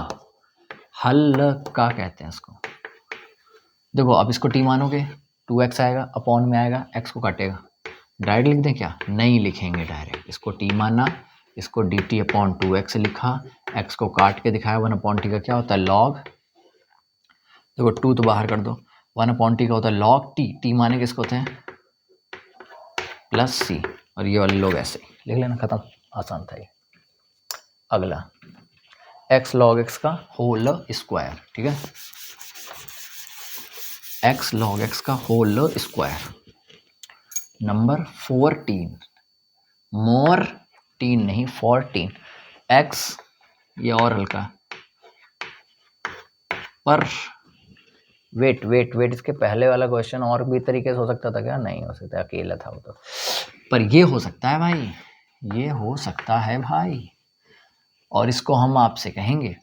S1: कहते हैं इसको, देखो अब इसको t मानोगे 2x आएगा, अपॉन में आएगा, x को काटेगा, डायरेक्ट लिख दें क्या, नहीं लिखेंगे डायरेक्ट, इसको t माना, इसको dt अपॉन 2x लिखा, x को काट के दिखाया, 1 अपॉन t का क्या होता है लॉग, देखो 2 तो बाहर कर दो, 1 अपॉन टी का होता है लॉग टी माने किसको होते हैं प्लस सी, और ये वाले लोग ऐसे लिख लेना, खत्म, आसान था ये। अगला x लॉग x का होल स्क्वायर, ठीक है, x लॉग x का होल स्क्वायर, नंबर 14 मोर नहीं 14 x, ये और हल्का पर वेट इसके पहले वाला क्वेश्चन और भी तरीके से हो सकता था क्या? नहीं हो सकता, अकेला था वो तो। पर ये हो सकता है भाई, ये हो सकता है भाई, और इसको हम आपसे कहेंगे,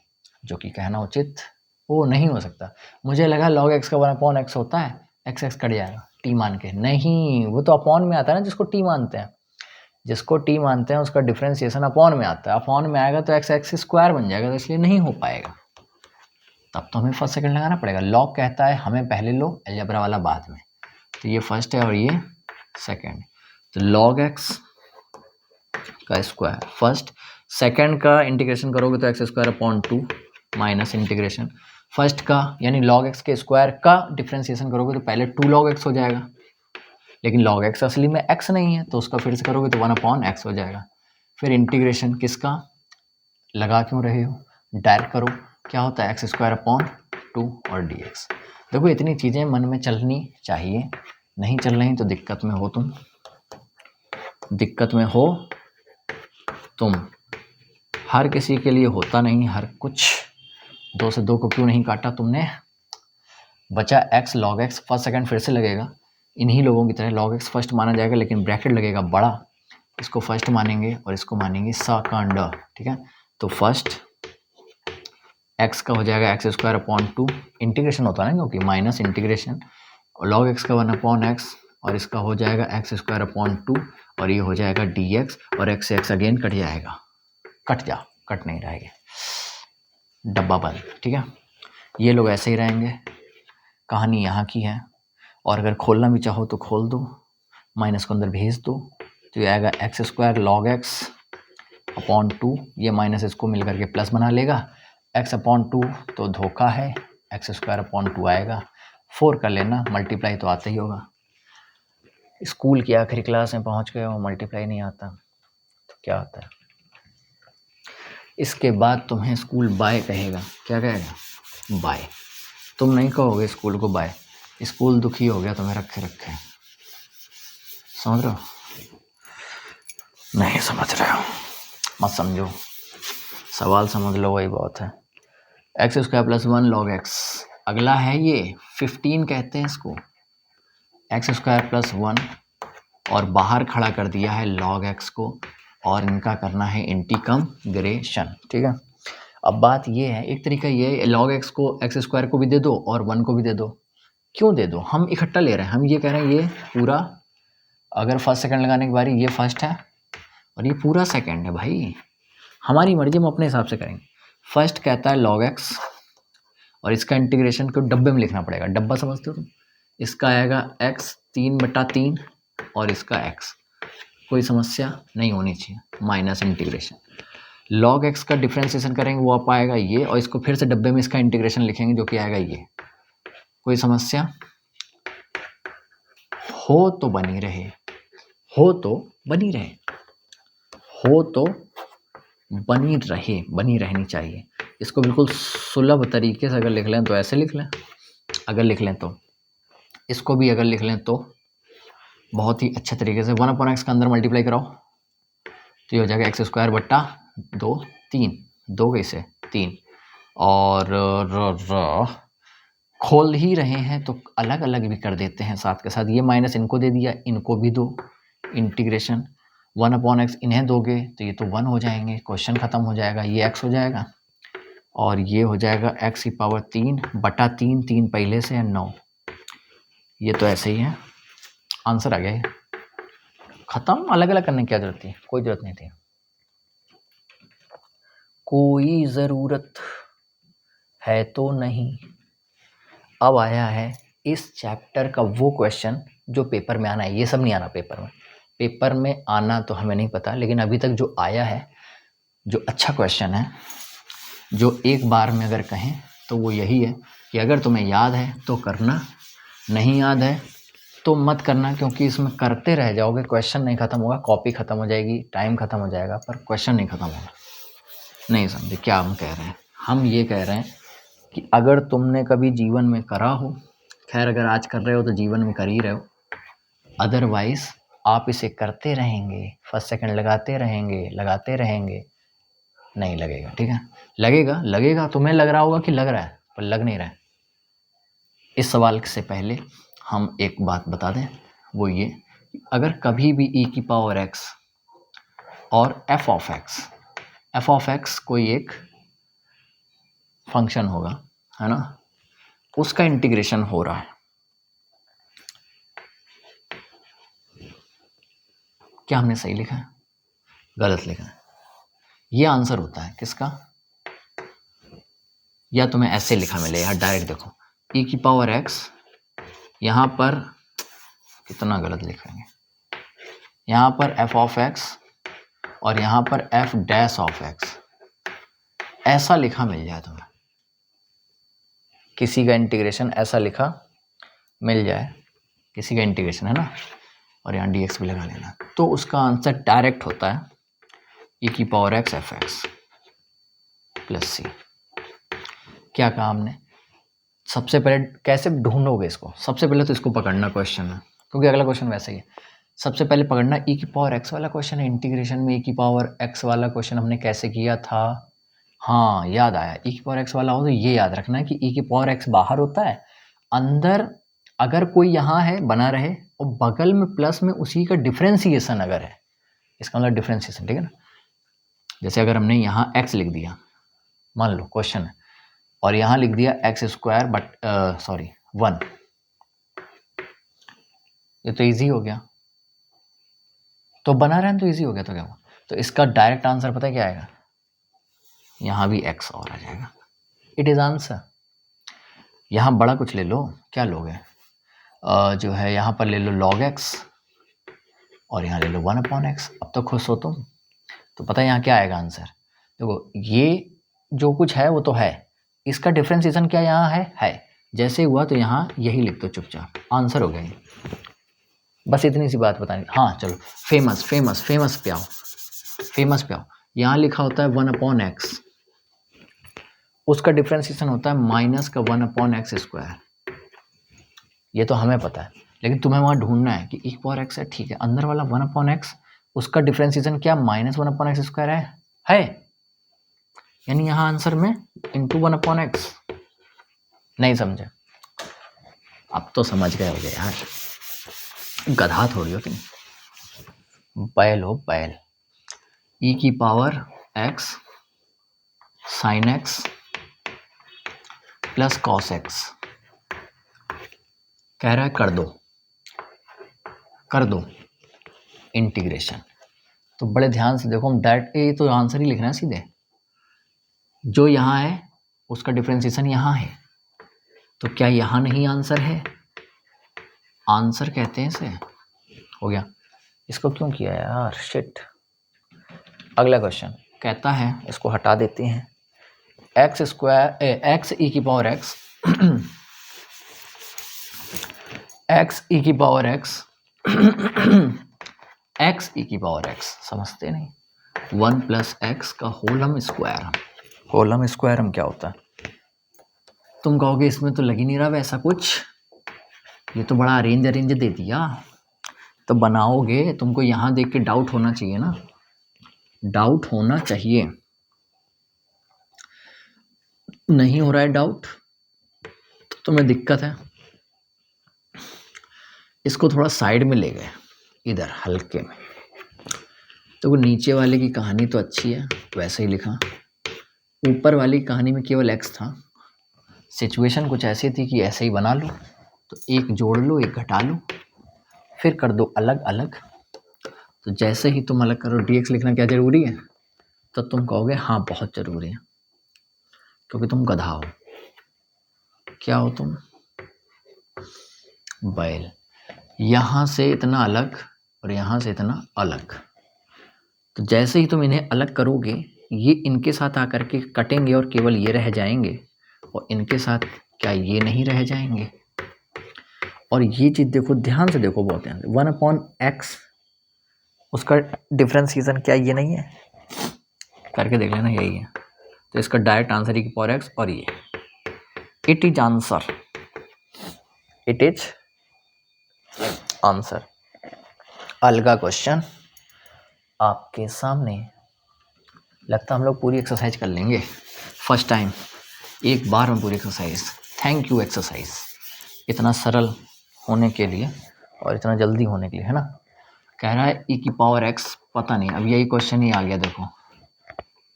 S1: जो कि कहना उचित वो नहीं हो सकता। मुझे लगा log x का 1/x होता है, x कट जाएगा t मान के। नहीं, वो तो अपॉन में आता है ना, जिसको t मानते हैं, जिसको t मानते हैं उसका डिफ्रेंसिएशन अपॉन में आता है। अपॉन में आएगा तो x स्क्वायर बन जाएगा, तो इसलिए नहीं हो पाएगा। तब तो हमें फर्स्ट सेकंड लगाना पड़ेगा। लॉग कहता है हमें पहले लो, अलजेब्रा वाला बाद में। तो ये फर्स्ट है और ये सेकंड। तो log x का स्क्वायर फर्स्ट, सेकंड का इंटीग्रेशन करोगे तो x square upon 2 minus integration first का, यानी log x के स्क्वायर का डिफ्रेंसिएशन करोगे तो पहले 2 log x हो जाएगा, लेकिन log x असली में x नहीं है तो उसका फिर से करोगे तो 1/x हो जाएगा। फिर इंटीग्रेशन किसका, लगा क्यों रहे हो, डायरेक्ट करो, क्या होता है एक्स स्क्वायर अपॉन 2 और dx। देखो इतनी चीज़ें मन में चलनी चाहिए, नहीं चल रही तो दिक्कत में हो तुम, दिक्कत में हो तुम। हर किसी के लिए होता नहीं हर कुछ। 2 से 2 को क्यों नहीं काटा तुमने? बचा x log x, first second फिर से लगेगा इन्हीं लोगों की तरह, log x फर्स्ट माना जाएगा लेकिन ब्रैकेट लगेगा बड़ा, इसको फर्स्ट मानेंगे और इसको मानेंगे सेकंड। ठीक है, तो फर्स्ट x का हो जाएगा एक्स स्क्वायर अपॉन 2, इंटीग्रेशन होता है ना क्योंकि माइनस इंटीग्रेशन, और log x का 1/x, और इसका हो जाएगा एक्स स्क्वायर अपॉन 2, और ये हो जाएगा dx, और x से x अगेन कट जाएगा, कट नहीं रहेगा, डब्बा बंद। ठीक है, ये लोग ऐसे ही रहेंगे, कहानी यहाँ की है। और अगर खोलना भी चाहो तो खोल दो, माइनस को अंदर भेज दो, तो ये आएगा x square log x upon 2, ये माइनस इसको मिल करके प्लस बना लेगा, x अपॉन 2 तो धोखा है, एक्स स्क्वायर अपॉन 2 आएगा। 4 कर लेना, मल्टीप्लाई तो आता ही होगा। स्कूल की आखिरी क्लास में पहुंच गए हो, मल्टीप्लाई नहीं आता तो क्या होता है? इसके बाद तुम्हें स्कूल बाय कहेगा। क्या कहेगा? बाय। तुम नहीं कहोगे स्कूल को बाय, स्कूल दुखी हो गया तुम्हें रखे रखे। समझ रहे हो? नहीं समझ रहे हो मत समझो, सवाल समझ लो, वही बहुत है। X square plus 1 log x, अगला है ये 15 कहते हैं इसको, एक्स स्क्वायर प्लस 1, और बाहर खड़ा कर दिया है log x को, और इनका करना है इंटीग्रेशन। ठीक है, अब बात ये है, एक तरीका ये है, log x को एक्स स्क्वायर को भी दे दो और 1 को भी दे दो। क्यों दे दो? हम इकट्ठा ले रहे हैं, हम ये कह रहे हैं ये पूरा, अगर फर्स्ट सेकंड लगाने की बारी, ये फर्स्ट है और ये पूरा सेकंड है भाई, हमारी मर्जी, हम अपने हिसाब से करेंगे। फर्स्ट कहता है log x, और इसका इंटीग्रेशन को डब्बे में लिखना पड़ेगा, डब्बा समझते हो तुम? इसका आएगा x 3/3 और इसका x, कोई समस्या नहीं होनी चाहिए, माइनस इंटीग्रेशन log x का डिफ्रेंसिएशन करेंगे वो आप आएगा ये, और इसको फिर से डब्बे में इसका इंटीग्रेशन लिखेंगे जो कि आएगा ये। कोई समस्या हो तो बनी रहे, हो तो बनी रहे, हो तो बनी रहनी चाहिए। इसको बिल्कुल सुलभ तरीके से अगर लिख लें तो ऐसे लिख लें, अगर लिख लें तो इसको भी अगर लिख लें तो बहुत ही अच्छे तरीके से 1/x का अंदर मल्टीप्लाई कराओ तो ये हो जाएगा एक्स स्क्वायर बट्टा 2, 3, 2 कैसे 3, और खोल ही रहे हैं तो अलग अलग भी कर देते हैं साथ के साथ। ये माइनस इनको दे दिया, इनको भी दो, इंटीग्रेशन 1/x इन्हें दोगे तो ये तो 1 हो जाएंगे, क्वेश्चन खत्म हो जाएगा, ये x हो जाएगा, और ये हो जाएगा x की पावर 3/3, 3 पहले से है 9, ये तो ऐसे ही है, आंसर आ गया ये खत्म। अलग अलग करने की क्या जरूरत थी? कोई जरूरत नहीं थी, कोई ज़रूरत है तो नहीं। अब आया है इस चैप्टर का वो क्वेश्चन जो पेपर में आना है, ये सब नहीं आना पेपर में, पेपर में आना तो हमें नहीं पता, लेकिन अभी तक जो आया है, जो अच्छा क्वेश्चन है, जो एक बार में अगर कहें तो वो यही है कि अगर तुम्हें याद है तो करना, नहीं याद है तो मत करना, क्योंकि इसमें करते रह जाओगे, क्वेश्चन नहीं ख़त्म होगा, कॉपी ख़त्म हो जाएगी, टाइम ख़त्म हो जाएगा, पर क्वेश्चन नहीं ख़त्म होगा। नहीं समझे क्या हम कह रहे हैं? हम ये कह रहे हैं कि अगर तुमने कभी जीवन में करा हो, खैर अगर आज कर रहे हो तो जीवन में कर ही रहे हो, अदरवाइज आप इसे करते रहेंगे, फर्स्ट सेकंड लगाते रहेंगे, नहीं लगेगा। ठीक है, लगेगा तुम्हें लग रहा होगा कि लग रहा है, पर लग नहीं रहा है। इस सवाल से पहले हम एक बात बता दें, वो ये, अगर कभी भी e की पावर x और f ऑफ x कोई एक फंक्शन होगा, है ना, उसका इंटीग्रेशन हो रहा है, क्या हमने सही लिखा है, गलत लिखा है? ये आंसर होता है किसका? या तुम्हें ऐसे लिखा मिले यार, डायरेक्ट देखो, e की पावर x, यहाँ पर कितना गलत लिखेंगे, यहाँ पर f ऑफ x और यहाँ पर f डैश ऑफ x, ऐसा लिखा मिल जाए तुम्हें, किसी का इंटीग्रेशन ऐसा लिखा मिल जाए, किसी का इंटीग्रेशन, है ना, और यहाँ dx भी लगा लेना, तो उसका आंसर डायरेक्ट होता है e की power x F x plus c। क्या कहा हमने? सबसे पहले कैसे ढूंढोगे इसको? सबसे पहले तो इसको पकड़ना क्वेश्चन है, क्योंकि अगला क्वेश्चन वैसा ही है। सबसे पहले पकड़ना e की पावर x वाला क्वेश्चन है, इंटीग्रेशन में e की पावर x वाला क्वेश्चन हमने कैसे किया था? हाँ, याद आया, e की पावर x वाला हो तो ये याद रखना है कि e की पावर x बाहर होता है, अंदर अगर कोई यहाँ है बना रहे, और बगल में प्लस में उसी का डिफ्रेंसिएशन अगर है, इसका मतलब डिफ्रेंसिएशन, ठीक है ना। जैसे अगर हमने यहाँ x लिख दिया, मान लो क्वेश्चन है, और यहाँ लिख दिया एक्स स्क्वायर बट सॉरी 1, ये तो इजी हो गया, तो बना रहे हैं तो इजी हो गया, तो क्या हुआ? तो इसका डायरेक्ट आंसर पता है क्या आएगा? यहाँ भी x और आ जाएगा, इट इज आंसर। यहाँ बड़ा कुछ ले लो, क्या लोगे? जो है यहाँ पर ले लो log x और यहाँ ले लो 1/x। अब तो खुश हो तुम, तो पता है यहाँ क्या आएगा आंसर? देखो, ये जो कुछ है वो तो है, इसका डिफ्रेंसिएशन क्या यहाँ है, जैसे हुआ तो यहाँ यही लिख दो चुपचाप, आंसर हो गया ये। बस इतनी सी बात बतानी। हाँ चलो, फेमस पे आओ। यहाँ लिखा होता है 1/x, उसका डिफ्रेंसिएशन होता है माइनस का 1/x स्क्वायर। ये तो हमें पता है, लेकिन तुम्हें वहाँ ढूंढना है कि e पावर x है, ठीक है, अंदर वाला 1/x, उसका डिफ्रेंसिएशन क्या माइनस 1/x स्क्वायर है, यानी यहाँ आंसर में इंटू 1/x। नहीं समझे? अब तो समझ गए होगे यार, गधा थोड़ी हो तुम, बैल हो बैल। e की power x sine x plus cos x, कह रहा है कर दो इंटीग्रेशन। तो बड़े ध्यान से देखो, हम डायरेक्ट ये तो आंसर ही लिखना है सीधे, जो यहाँ है उसका डिफरेंशिएशन यहाँ है, तो क्या यहाँ नहीं आंसर है? आंसर कहते हैं इसे। हो गया, इसको क्यों किया यार, शिट। अगला क्वेश्चन कहता है, इसको हटा देते हैं, एक्स स्क्वायर एक्स ई की पावर एक्स एक्स ई की पावर एक्स एक्स ई की पावर एक्स, समझते नहीं, 1 प्लस एक्स का होलम स्क्वायर हम क्या होता है? तुम कहोगे इसमें तो लग ही नहीं रहा वैसा कुछ, ये तो बड़ा अरेंज दे दिया। तो बनाओगे, तुमको यहाँ देख के डाउट होना चाहिए ना, डाउट होना चाहिए। नहीं हो रहा है डाउट तो तुम्हें दिक्कत है। इसको थोड़ा साइड में ले गए, इधर हल्के में, तो नीचे वाले की कहानी तो अच्छी है, वैसे ही लिखा, ऊपर वाली कहानी में केवल x था, सिचुएशन कुछ ऐसी थी कि ऐसे ही बना लो, तो एक जोड़ लो एक घटा लो, फिर कर दो अलग अलग। तो जैसे ही तुम अलग करो, dx लिखना क्या ज़रूरी है? तो तुम कहोगे हाँ बहुत ज़रूरी है, क्योंकि तुम गधा हो। क्या हो तुम? बैल। यहाँ से इतना अलग और यहाँ से इतना अलग, तो जैसे ही तुम इन्हें अलग करोगे, ये इनके साथ आकर के कटेंगे और केवल ये रह जाएंगे, और इनके साथ क्या ये नहीं रह जाएंगे? और ये चीज़ देखो, ध्यान से देखो, बहुत ध्यान से, 1/x उसका डिफरेंशिएशन क्या ये नहीं है? करके देख लेना, यही है। तो इसका डायरेक्ट आंसर e की पावर x, और ये इट इज आंसर। अलगा क्वेश्चन आपके सामने। लगता हम लोग पूरी एक्सरसाइज कर लेंगे फर्स्ट टाइम, एक बार में पूरी एक्सरसाइज। थैंक यू एक्सरसाइज, इतना सरल होने के लिए और इतना जल्दी होने के लिए, है ना। कह रहा है e की पावर x, पता नहीं, अब यही क्वेश्चन ही आ गया। देखो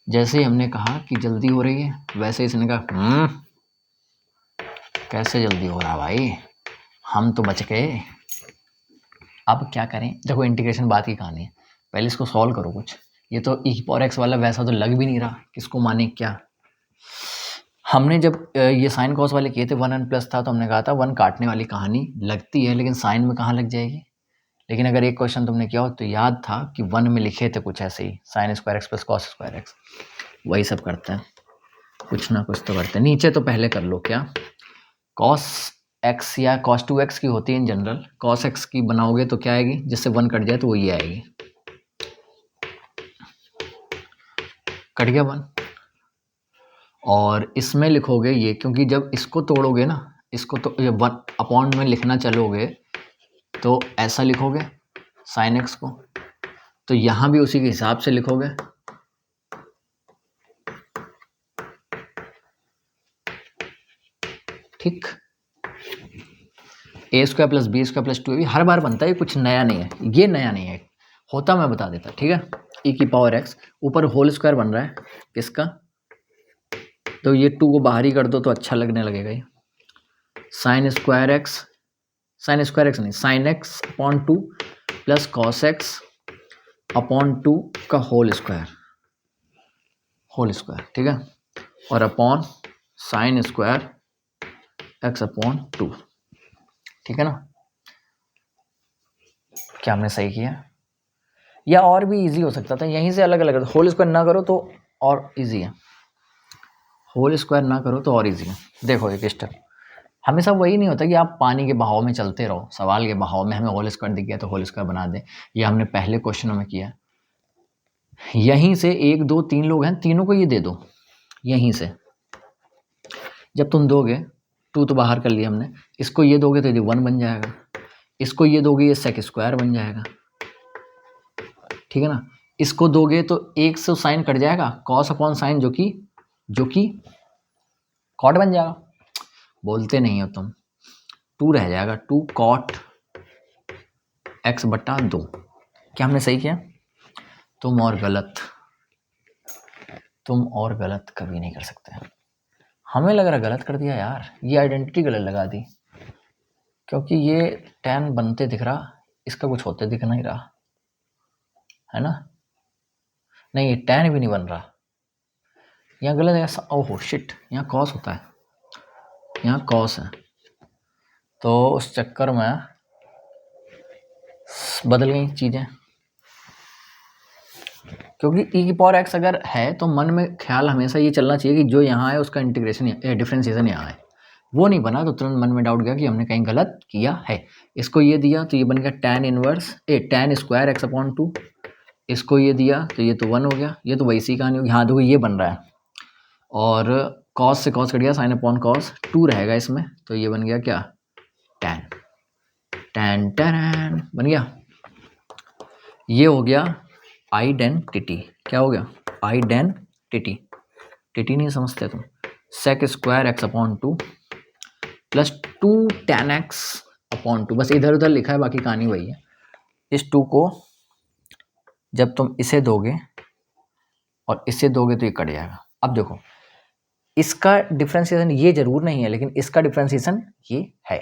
S1: जैसे ही हमने कहा कि जल्दी हो रही है, वैसे इसने कहा कैसे जल्दी हो रहा भाई, हम तो बच गए। अब क्या करें, देखो इंटीग्रेशन बात की कहानी है, पहले इसको सॉल्व करो कुछ। ये तो e की पावर x वाला वैसा तो लग भी नहीं रहा, किसको माने क्या। हमने जब ये साइन कॉस वाले किए थे, 1n प्लस था, तो हमने कहा था 1 काटने वाली कहानी लगती है, लेकिन साइन में कहाँ लग जाएगी। लेकिन अगर एक क्वेश्चन तुमने किया हो तो याद था कि 1 में लिखे थे कुछ ऐसे ही, sine square x plus cos square x, वही सब करते हैं, कुछ ना कुछ तो करते हैं। नीचे तो पहले कर लो, क्या कॉस एक्स या कॉस 2x की होती है इन जनरल, कॉस एक्स की बनाओगे तो क्या आएगी, जिससे 1 कट जाए तो वो ये आएगी, कट गया 1। और इसमें लिखोगे ये, क्योंकि जब इसको तोड़ोगे ना, इसको तो जब 1 अपॉन में लिखना चलोगे तो ऐसा लिखोगे साइन एक्स को, तो यहाँ भी उसी के हिसाब से लिखोगे। ठीक, a square plus b square plus 2ab हर बार बनता है, कुछ नया नहीं है, ये नया नहीं है, होता मैं बता देता, ठीक है। e की पावर एक्स, ऊपर होल स्क्वायर बन रहा है किसका, तो ये 2 को बाहर ही कर दो तो अच्छा लगने लगेगा ये। साइन स्क्वायर एक्स नहीं, sine x upon 2 plus cos x upon 2 का होल स्क्वायर, ठीक है, और upon sine square x upon 2, ठीक है ना। क्या हमने सही किया, या और भी इजी हो सकता था, यहीं से अलग अलग होल स्क्वायर ना करो तो और इजी है, होल स्क्वायर ना करो तो और इजी है। देखो एक स्टेप, हमेशा वही नहीं होता कि आप पानी के बहाव में चलते रहो, सवाल के बहाव में हमें होल स्क्वायर दिख गया तो होल स्क्वायर बना दें, ये हमने पहले क्वेश्चनों में किया। यहीं से 1 2 3 लोग हैं, तीनों को ये दे दो, यहीं से जब तुम दोगे, 2 तो बाहर कर लिया हमने, इसको ये दोगे तो ये 1 बन जाएगा, इसको ये दोगे ये सेक स्क्वायर बन जाएगा, ठीक है ना। इसको दोगे तो 1 से साइन कट जाएगा, कॉस अपॉन साइन जो कि कॉट बन जाएगा, बोलते नहीं हो तुम, 2 रह जाएगा, 2 कॉट एक्स बटा 2। क्या हमने सही किया, तुम और गलत कभी नहीं कर सकते। हमें लग रहा गलत कर दिया यार, ये आइडेंटिटी गलत लगा दी, क्योंकि ये tan बनते दिख रहा, इसका कुछ होते दिख नहीं रहा, है ना। नहीं ये tan भी नहीं बन रहा, यहाँ गलत है, ओहो शिट, यहाँ कॉस होता है, यहाँ कॉस है, तो उस चक्कर में बदल गई चीज़ें। क्योंकि e की पावर x अगर है तो मन में ख्याल हमेशा ये चलना चाहिए कि जो यहाँ है उसका इंटीग्रेशन डिफरेंशिएशन यहाँ है, वो नहीं बना तो तुरंत मन में डाउट गया कि हमने कहीं गलत किया है। इसको ये दिया तो ये बन गया tan स्क्वायर एक्स अपॉन 2, इसको ये दिया तो ये तो 1 हो गया, ये तो वैसी कहानी होगी। हाँ देखो ये बन रहा है, और कॉस से कॉस कट गया, साइन अपॉन कॉस 2 रहेगा इसमें, तो ये बन गया क्या, tan बन गया। ये हो गया आइडेंटिटी, क्या हो गया, आइडेंटिटी, टिटी नहीं समझते तुम, sec square x upon 2 plus 2 tan x upon 2, बस इधर उधर लिखा है, बाकी कहानी वही है। इस 2 को जब तुम इसे दोगे और इसे दोगे तो ये कट जाएगा। अब देखो इसका डिफरेंशिएशन ये जरूर नहीं है, लेकिन इसका डिफरेंशिएशन ये है।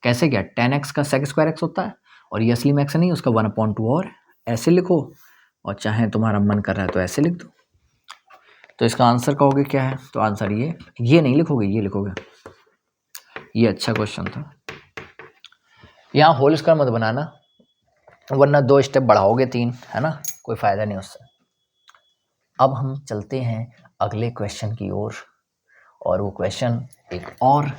S1: कैसे क्या, tan x का सेक स्क्वायर एक्स होता है, और ये असली में x नहीं, उसका 1/2, और ऐसे लिखो, और चाहे तुम्हारा मन कर रहा है तो ऐसे लिख दो। तो इसका आंसर कहोगे क्या है, तो आंसर ये नहीं लिखोगे, ये लिखोगे। ये अच्छा क्वेश्चन था। यहाँ होल स्क्वायर मत बनाना, वरना 2 स्टेप बढ़ाओगे 3, है ना, कोई फ़ायदा नहीं उससे। अब हम चलते हैं अगले क्वेश्चन की ओर, और वो क्वेश्चन एक और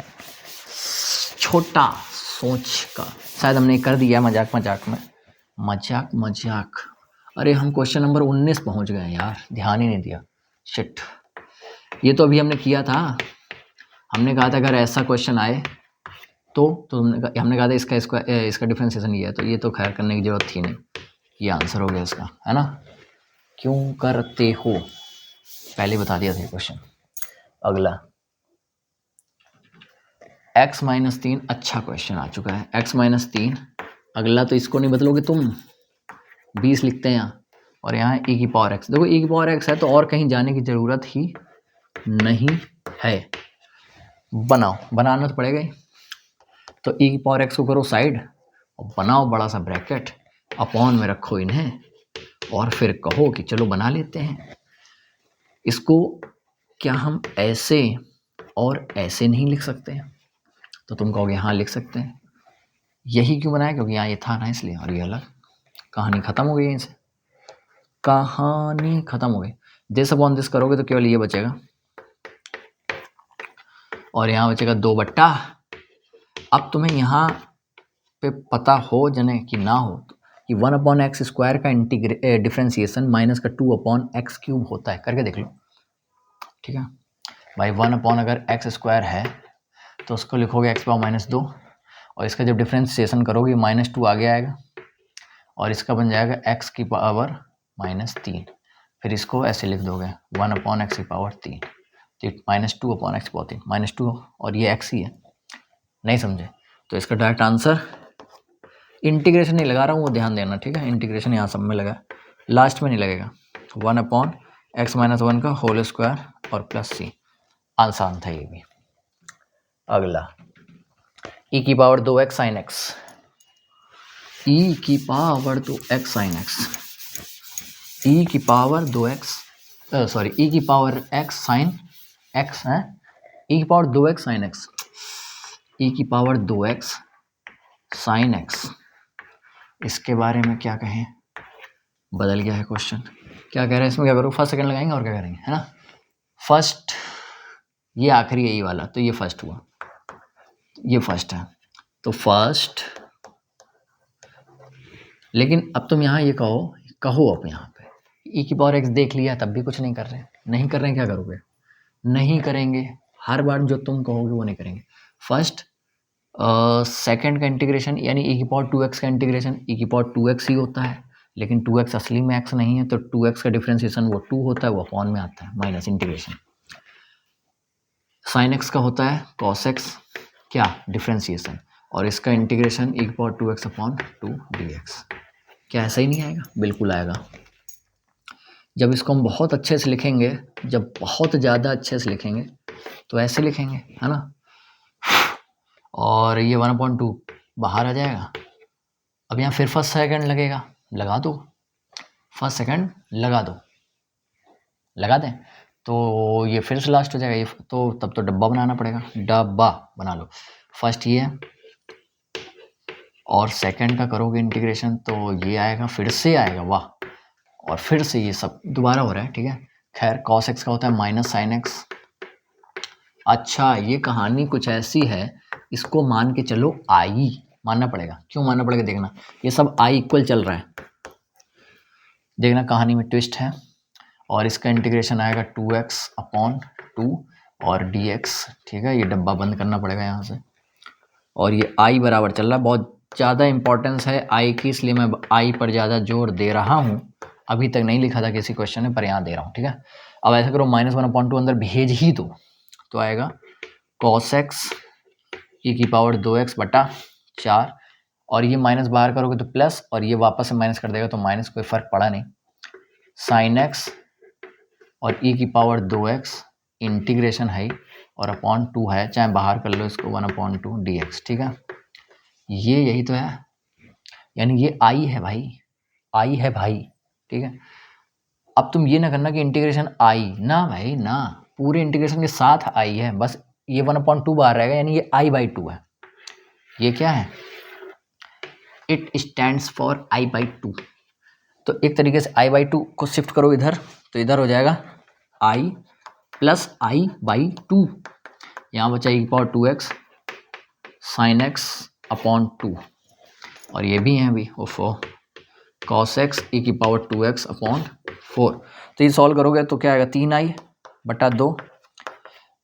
S1: छोटा सोच का, शायद हमने कर दिया मजाक में, अरे हम क्वेश्चन नंबर 19 पहुंच गए यार, ध्यान ही नहीं दिया, शिट। ये तो अभी हमने किया था, हमने कहा था अगर ऐसा क्वेश्चन आए तो हमने कहा था इसका डिफरेंशिएशन ये है, तो ये तो खैर करने की जरूरत थी नहीं, ये आंसर हो गया इसका, है ना। क्यों करते हो, पहले बता दिया था ये क्वेश्चन। अगला x माइनस 3, अच्छा क्वेश्चन आ चुका है, x माइनस 3। अगला तो इसको नहीं बदलोगे तुम, 20 लिखते हैं यहाँ, और यहाँ e की पावर x। देखो e की पावर x है तो और कहीं जाने की ज़रूरत ही नहीं है, बनाना तो पड़ेगा ही। तो e की पावर x को करो साइड और बनाओ बड़ा सा ब्रैकेट, अपॉन में रखो इन्हें, और फिर कहो कि चलो बना लेते हैं इसको। क्या हम ऐसे और ऐसे नहीं लिख सकते हैं? तो तुम कहोगे हाँ लिख सकते हैं। यही क्यों बनाया? क्योंकि यहाँ ये था ना, इसलिए। और ये अलग, कहानी खत्म हो गई यहीं से, कहानी खत्म हो गई। दिस अपॉन दिस करोगे तो केवल ये बचेगा, और यहाँ बचेगा 2/। अब तुम्हें यहाँ पे पता हो जने कि ना हो कि 1/x² का डिफ्रेंसिएशन माइनस का 2/x³ होता है, करके देख लो, ठीक है भाई। 1 अगर x² है तो उसको लिखोगे x⁻², और इसका जब डिफ्रेंसिएशन करोगे -2 आगे आएगा, और इसका बन जाएगा x⁻³ फिर इसको ऐसे लिख दोगे 1/x⁻3, तो -2/x⁻3, -2, और ये x ही है, नहीं समझे? तो इसका डायरेक्ट आंसर, इंटीग्रेशन नहीं लगा रहा हूँ वो ध्यान देना, ठीक है। इंटीग्रेशन यहाँ सब में लगा, लास्ट में नहीं लगेगा। 1/x-1 का होल स्क्वायर और प्लस c, आसान था ये भी। अगला e की power 2x sin x, e की power 2x sin x, e की पावर 2x सॉरी e की पावर x sin x है, e की power 2x sin x, e की पावर 2x sin x। इसके बारे में क्या कहें, बदल गया है क्वेश्चन। क्या कह रहे हैं इसमें, क्या करो, फर्स्ट सेकंड लगाएंगे और क्या करेंगे, है ना। फर्स्ट, ये आखिरी यही वाला, तो ये फर्स्ट हुआ, ये फर्स्ट है, तो फर्स्ट। लेकिन अब तुम यहाँ ये कहो अब यहाँ पे e की पावर x देख लिया तब भी कुछ नहीं कर रहे हैं, नहीं कर रहे हैं, क्या करोगे? नहीं करेंगे, हर बार जो तुम कहोगे वो नहीं करेंगे। फर्स्ट सेकंड का इंटीग्रेशन यानी e की पावर 2x का इंटीग्रेशन, e की पावर 2x ही होता है, लेकिन 2x असली में x नहीं है, तो 2x का डिफ्रेंसिएशन वो 2 होता है, वो अपॉन में आता है, माइनस इंटीग्रेशन। साइन x का होता है cos x, क्या डिफ्रेंसिएशन, और इसका इंटीग्रेशन e की पावर 2x/2 dx। क्या ऐसा ही नहीं आएगा? बिल्कुल आएगा। जब इसको हम बहुत अच्छे से लिखेंगे, जब बहुत ज़्यादा अच्छे से लिखेंगे तो ऐसे लिखेंगे, है ना। और ये 1/2 बाहर आ जाएगा। अब यहाँ फिर फर्स्ट सेकंड लगेगा, लगा दो, फर्स्ट सेकंड लगा दो, लगा दें तो ये फिर से लास्ट हो जाएगा, ये तो तब तो डब्बा बनाना पड़ेगा, डब्बा बना लो। फर्स्ट ये और सेकंड का करोगे इंटीग्रेशन तो ये आएगा, फिर से आएगा, वाह, और फिर से ये सब दोबारा हो रहा है, ठीक है। खैर cos x का होता है माइनस साइन x। अच्छा, ये कहानी कुछ ऐसी है, इसको मान के चलो i मानना पड़ेगा। क्यों मानना पड़ेगा? देखना, ये सब i इक्वल चल रहा है, देखना कहानी में ट्विस्ट है। और इसका इंटीग्रेशन आएगा 2x/2 और dx, ठीक है। ये डब्बा बंद करना पड़ेगा यहाँ से, और ये i बराबर चल रहा है। बहुत ज़्यादा इंपॉर्टेंस है i की, इसलिए मैं i पर ज़्यादा जोर दे रहा हूँ। अभी तक नहीं लिखा था किसी क्वेश्चन में, पर यहाँ दे रहा हूँ, ठीक है। अब ऐसा करो, -1/2 अंदर भेज ही दो, तो आएगा cos x e की पावर 2x/4, और ये माइनस बाहर करोगे तो प्लस, और ये वापस से माइनस कर देगा तो माइनस, कोई फ़र्क पड़ा नहीं। साइन x और e की पावर 2x इंटीग्रेशन है और अपॉन 2 है, चाहे बाहर कर लो इसको, 1/2 dx, ठीक है। ये यही तो है, यानी ये i है भाई, i है भाई, ठीक है। अब तुम ये ना करना कि इंटीग्रेशन i, ना भाई ना, पूरे इंटीग्रेशन के साथ i है, बस ये 1/2 बाहर रहेगा, यानी ये i/2 है। ये क्या है? It stands for i/2। तो एक तरीके से i/2 को शिफ्ट करो इधर, तो इधर हो जाएगा i प्लस i/2। यहाँ बचा e की पावर 2x साइन x/2, और ये भी हैं अभी, ओफो, cos x e की पावर 2x/4। तो ये सॉल्व करोगे तो क्या आएगा, 3i/2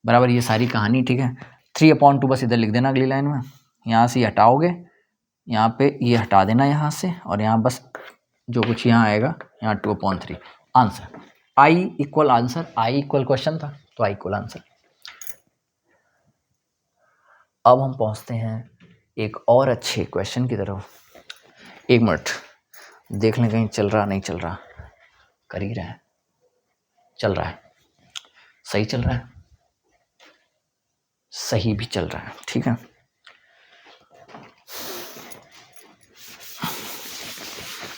S1: बराबर ये सारी कहानी, ठीक है। 3/2 बस इधर लिख देना अगली लाइन में, यहाँ से ये हटाओगे, यहाँ पे ये हटा देना यहाँ से, और यहाँ बस जो कुछ यहाँ आएगा यहाँ 2/3 answer. I equal answer, I equal question था तो आई इक्वल आंसर। अब हम पहुँचते हैं एक और अच्छे क्वेश्चन की तरफ। एक मिनट देख लें कहीं चल रहा नहीं चल रहा, कर ही रहा है, चल रहा है, सही चल रहा है, सही भी चल रहा है, ठीक है।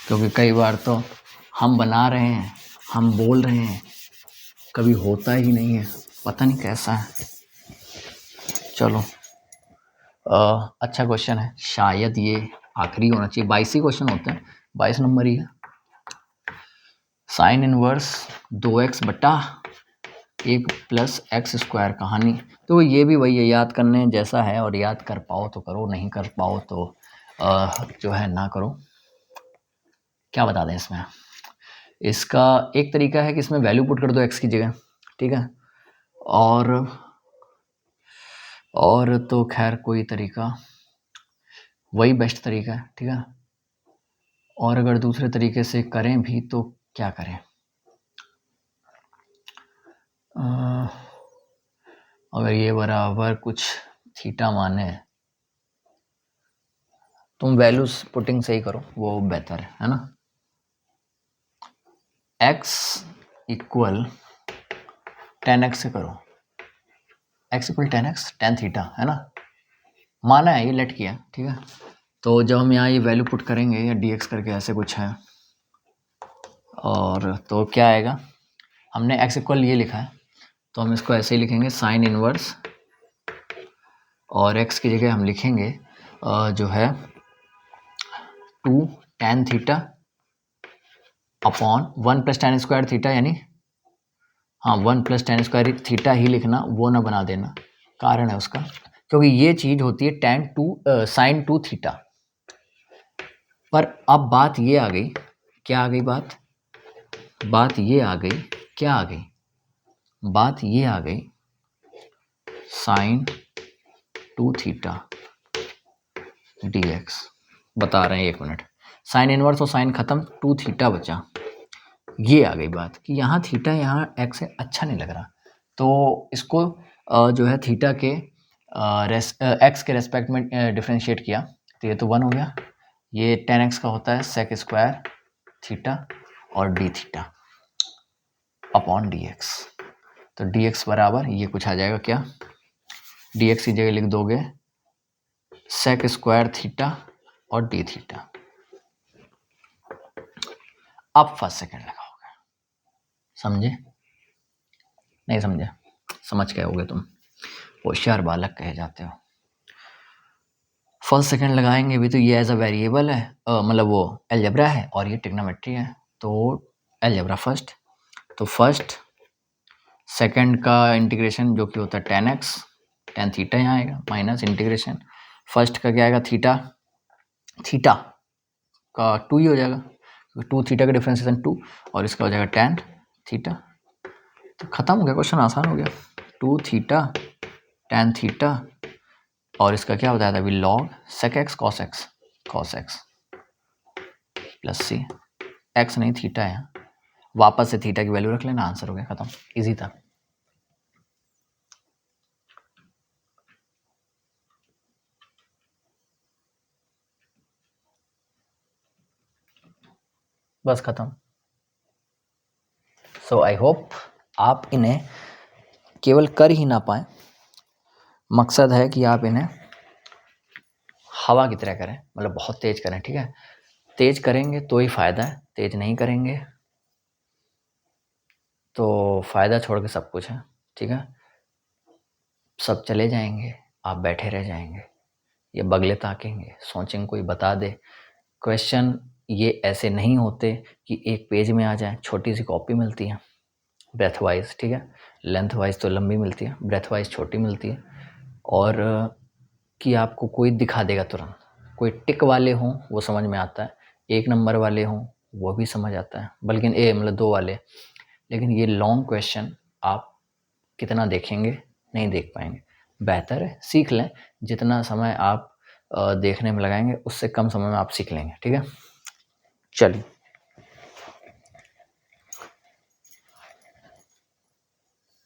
S1: क्योंकि कई बार तो हम बना रहे हैं, हम बोल रहे हैं, कभी होता ही नहीं है, पता नहीं कैसा है। चलो अच्छा क्वेश्चन है, शायद ये आखिरी होना चाहिए, 22 ही क्वेश्चन होते हैं, 22 नंबर ही है। साइन इनवर्स 2x बटा 1 प्लस एक्स स्क्वायर कहानी। तो ये भी वही है, याद करने जैसा है, और याद कर पाओ तो करो, नहीं कर पाओ तो जो है ना करो। क्या बता दें इसमें, इसका एक तरीका है कि इसमें वैल्यू पुट कर दो x की जगह, ठीक है। और तो खैर कोई तरीका, वही बेस्ट तरीका है, ठीक है। और अगर दूसरे तरीके से करें भी तो क्या करें, अगर ये बराबर कुछ थीटा माने, तुम वैल्यूज पुटिंग से ही करो, वो बेहतर है ना। x इक्वल 10x से करो, x equal 10x tan theta है ना, माना है, ये लेट किया, ठीक है। तो जब हम यहाँ ये वैल्यू पुट करेंगे, या dx करके ऐसे कुछ है, और तो क्या आएगा, हमने x इक्वल ये लिखा है तो हम इसको ऐसे ही लिखेंगे साइन इनवर्स, और x की जगह हम लिखेंगे जो है 2 tan theta upon 1 plus tan square theta, यानी हाँ 1 प्लस tan स्क्वायर थीटा ही लिखना, वो ना बना देना, कारण है उसका, क्योंकि ये चीज़ होती है sin 2 थीटा। पर अब बात ये आ गई, क्या आ गई बात ये आ गई, क्या आ गई, बात ये आ गई sin 2 थीटा dx। बता रहे हैं, एक मिनट, साइन इनवर्स और साइन खत्म, 2 थीटा बचा। ये आ गई बात कि यहाँ थीटा, यहाँ एक्स है, अच्छा नहीं लग रहा, तो इसको जो है थीटा के एक्स के रेस्पेक्ट में डिफ्रेंशिएट किया, तो ये तो 1 हो गया, ये tan x का होता है सेक स्क्वायर थीटा और D theta upon D x. तो डी एक्स बराबर ये कुछ आ जाएगा, क्या, डी एक्स की जगह लिख दोगे सेक स्क्वायर थीटा और डी थीटा। अब फर्स्ट सेकेंड लगाओगे, समझे, नहीं समझे, समझ के होगे तुम, होशियार बालक कहे जाते हो। फर्स्ट सेकेंड लगाएंगे भी तो ये एज अ वेरिएबल है, मतलब वो अलजेब्रा है, और ये ट्रिग्नोमेट्री है, तो अलजेब्रा फर्स्ट, तो फर्स्ट सेकेंड का इंटीग्रेशन जो कि होता है tan x, tan थीटा यहाँ आएगा, माइनस इंटीग्रेशन फर्स्ट का क्या आएगा, थीटा का 2 ही हो जाएगा, 2 थीटा का डिफ्रेंसिएशन 2, और इसका हो जाएगा tan थीटा। तो खत्म हो गया, क्वेश्चन आसान हो गया, 2 थीटा tan थीटा, और इसका क्या बताया था अभी, log sec x cos x plus c, x नहीं थीटा है, वापस से थीटा की वैल्यू रख लेना, आंसर हो गया, खत्म, इजी था। बस खत्म। सो आई होप आप इन्हें केवल कर ही ना पाए, मकसद है कि आप इन्हें हवा की तरह करें, मतलब बहुत तेज करें, ठीक है। तेज करेंगे तो ही फायदा है, तेज नहीं करेंगे तो फायदा छोड़ के सब कुछ है, ठीक है। सब चले जाएंगे, आप बैठे रह जाएंगे, ये बगले ताकेंगे, सोचेंगे कोई बता दे। क्वेश्चन ये ऐसे नहीं होते कि एक पेज में आ जाए, छोटी सी कॉपी मिलती है ब्रेथ वाइज, ठीक है, लेंथ वाइज तो लंबी मिलती है, ब्रेथ वाइज छोटी मिलती है, और कि आपको कोई दिखा देगा तुरंत, कोई टिक वाले हों वो समझ में आता है, 1 नंबर वाले हों वो भी समझ आता है, बल्कि मतलब 2 वाले, लेकिन ये लॉन्ग क्वेश्चन आप कितना देखेंगे, नहीं देख पाएंगे। बेहतर है सीख लें, जितना समय आप देखने में लगाएँगे, उससे कम समय में आप सीख लेंगे, ठीक है? चलिए।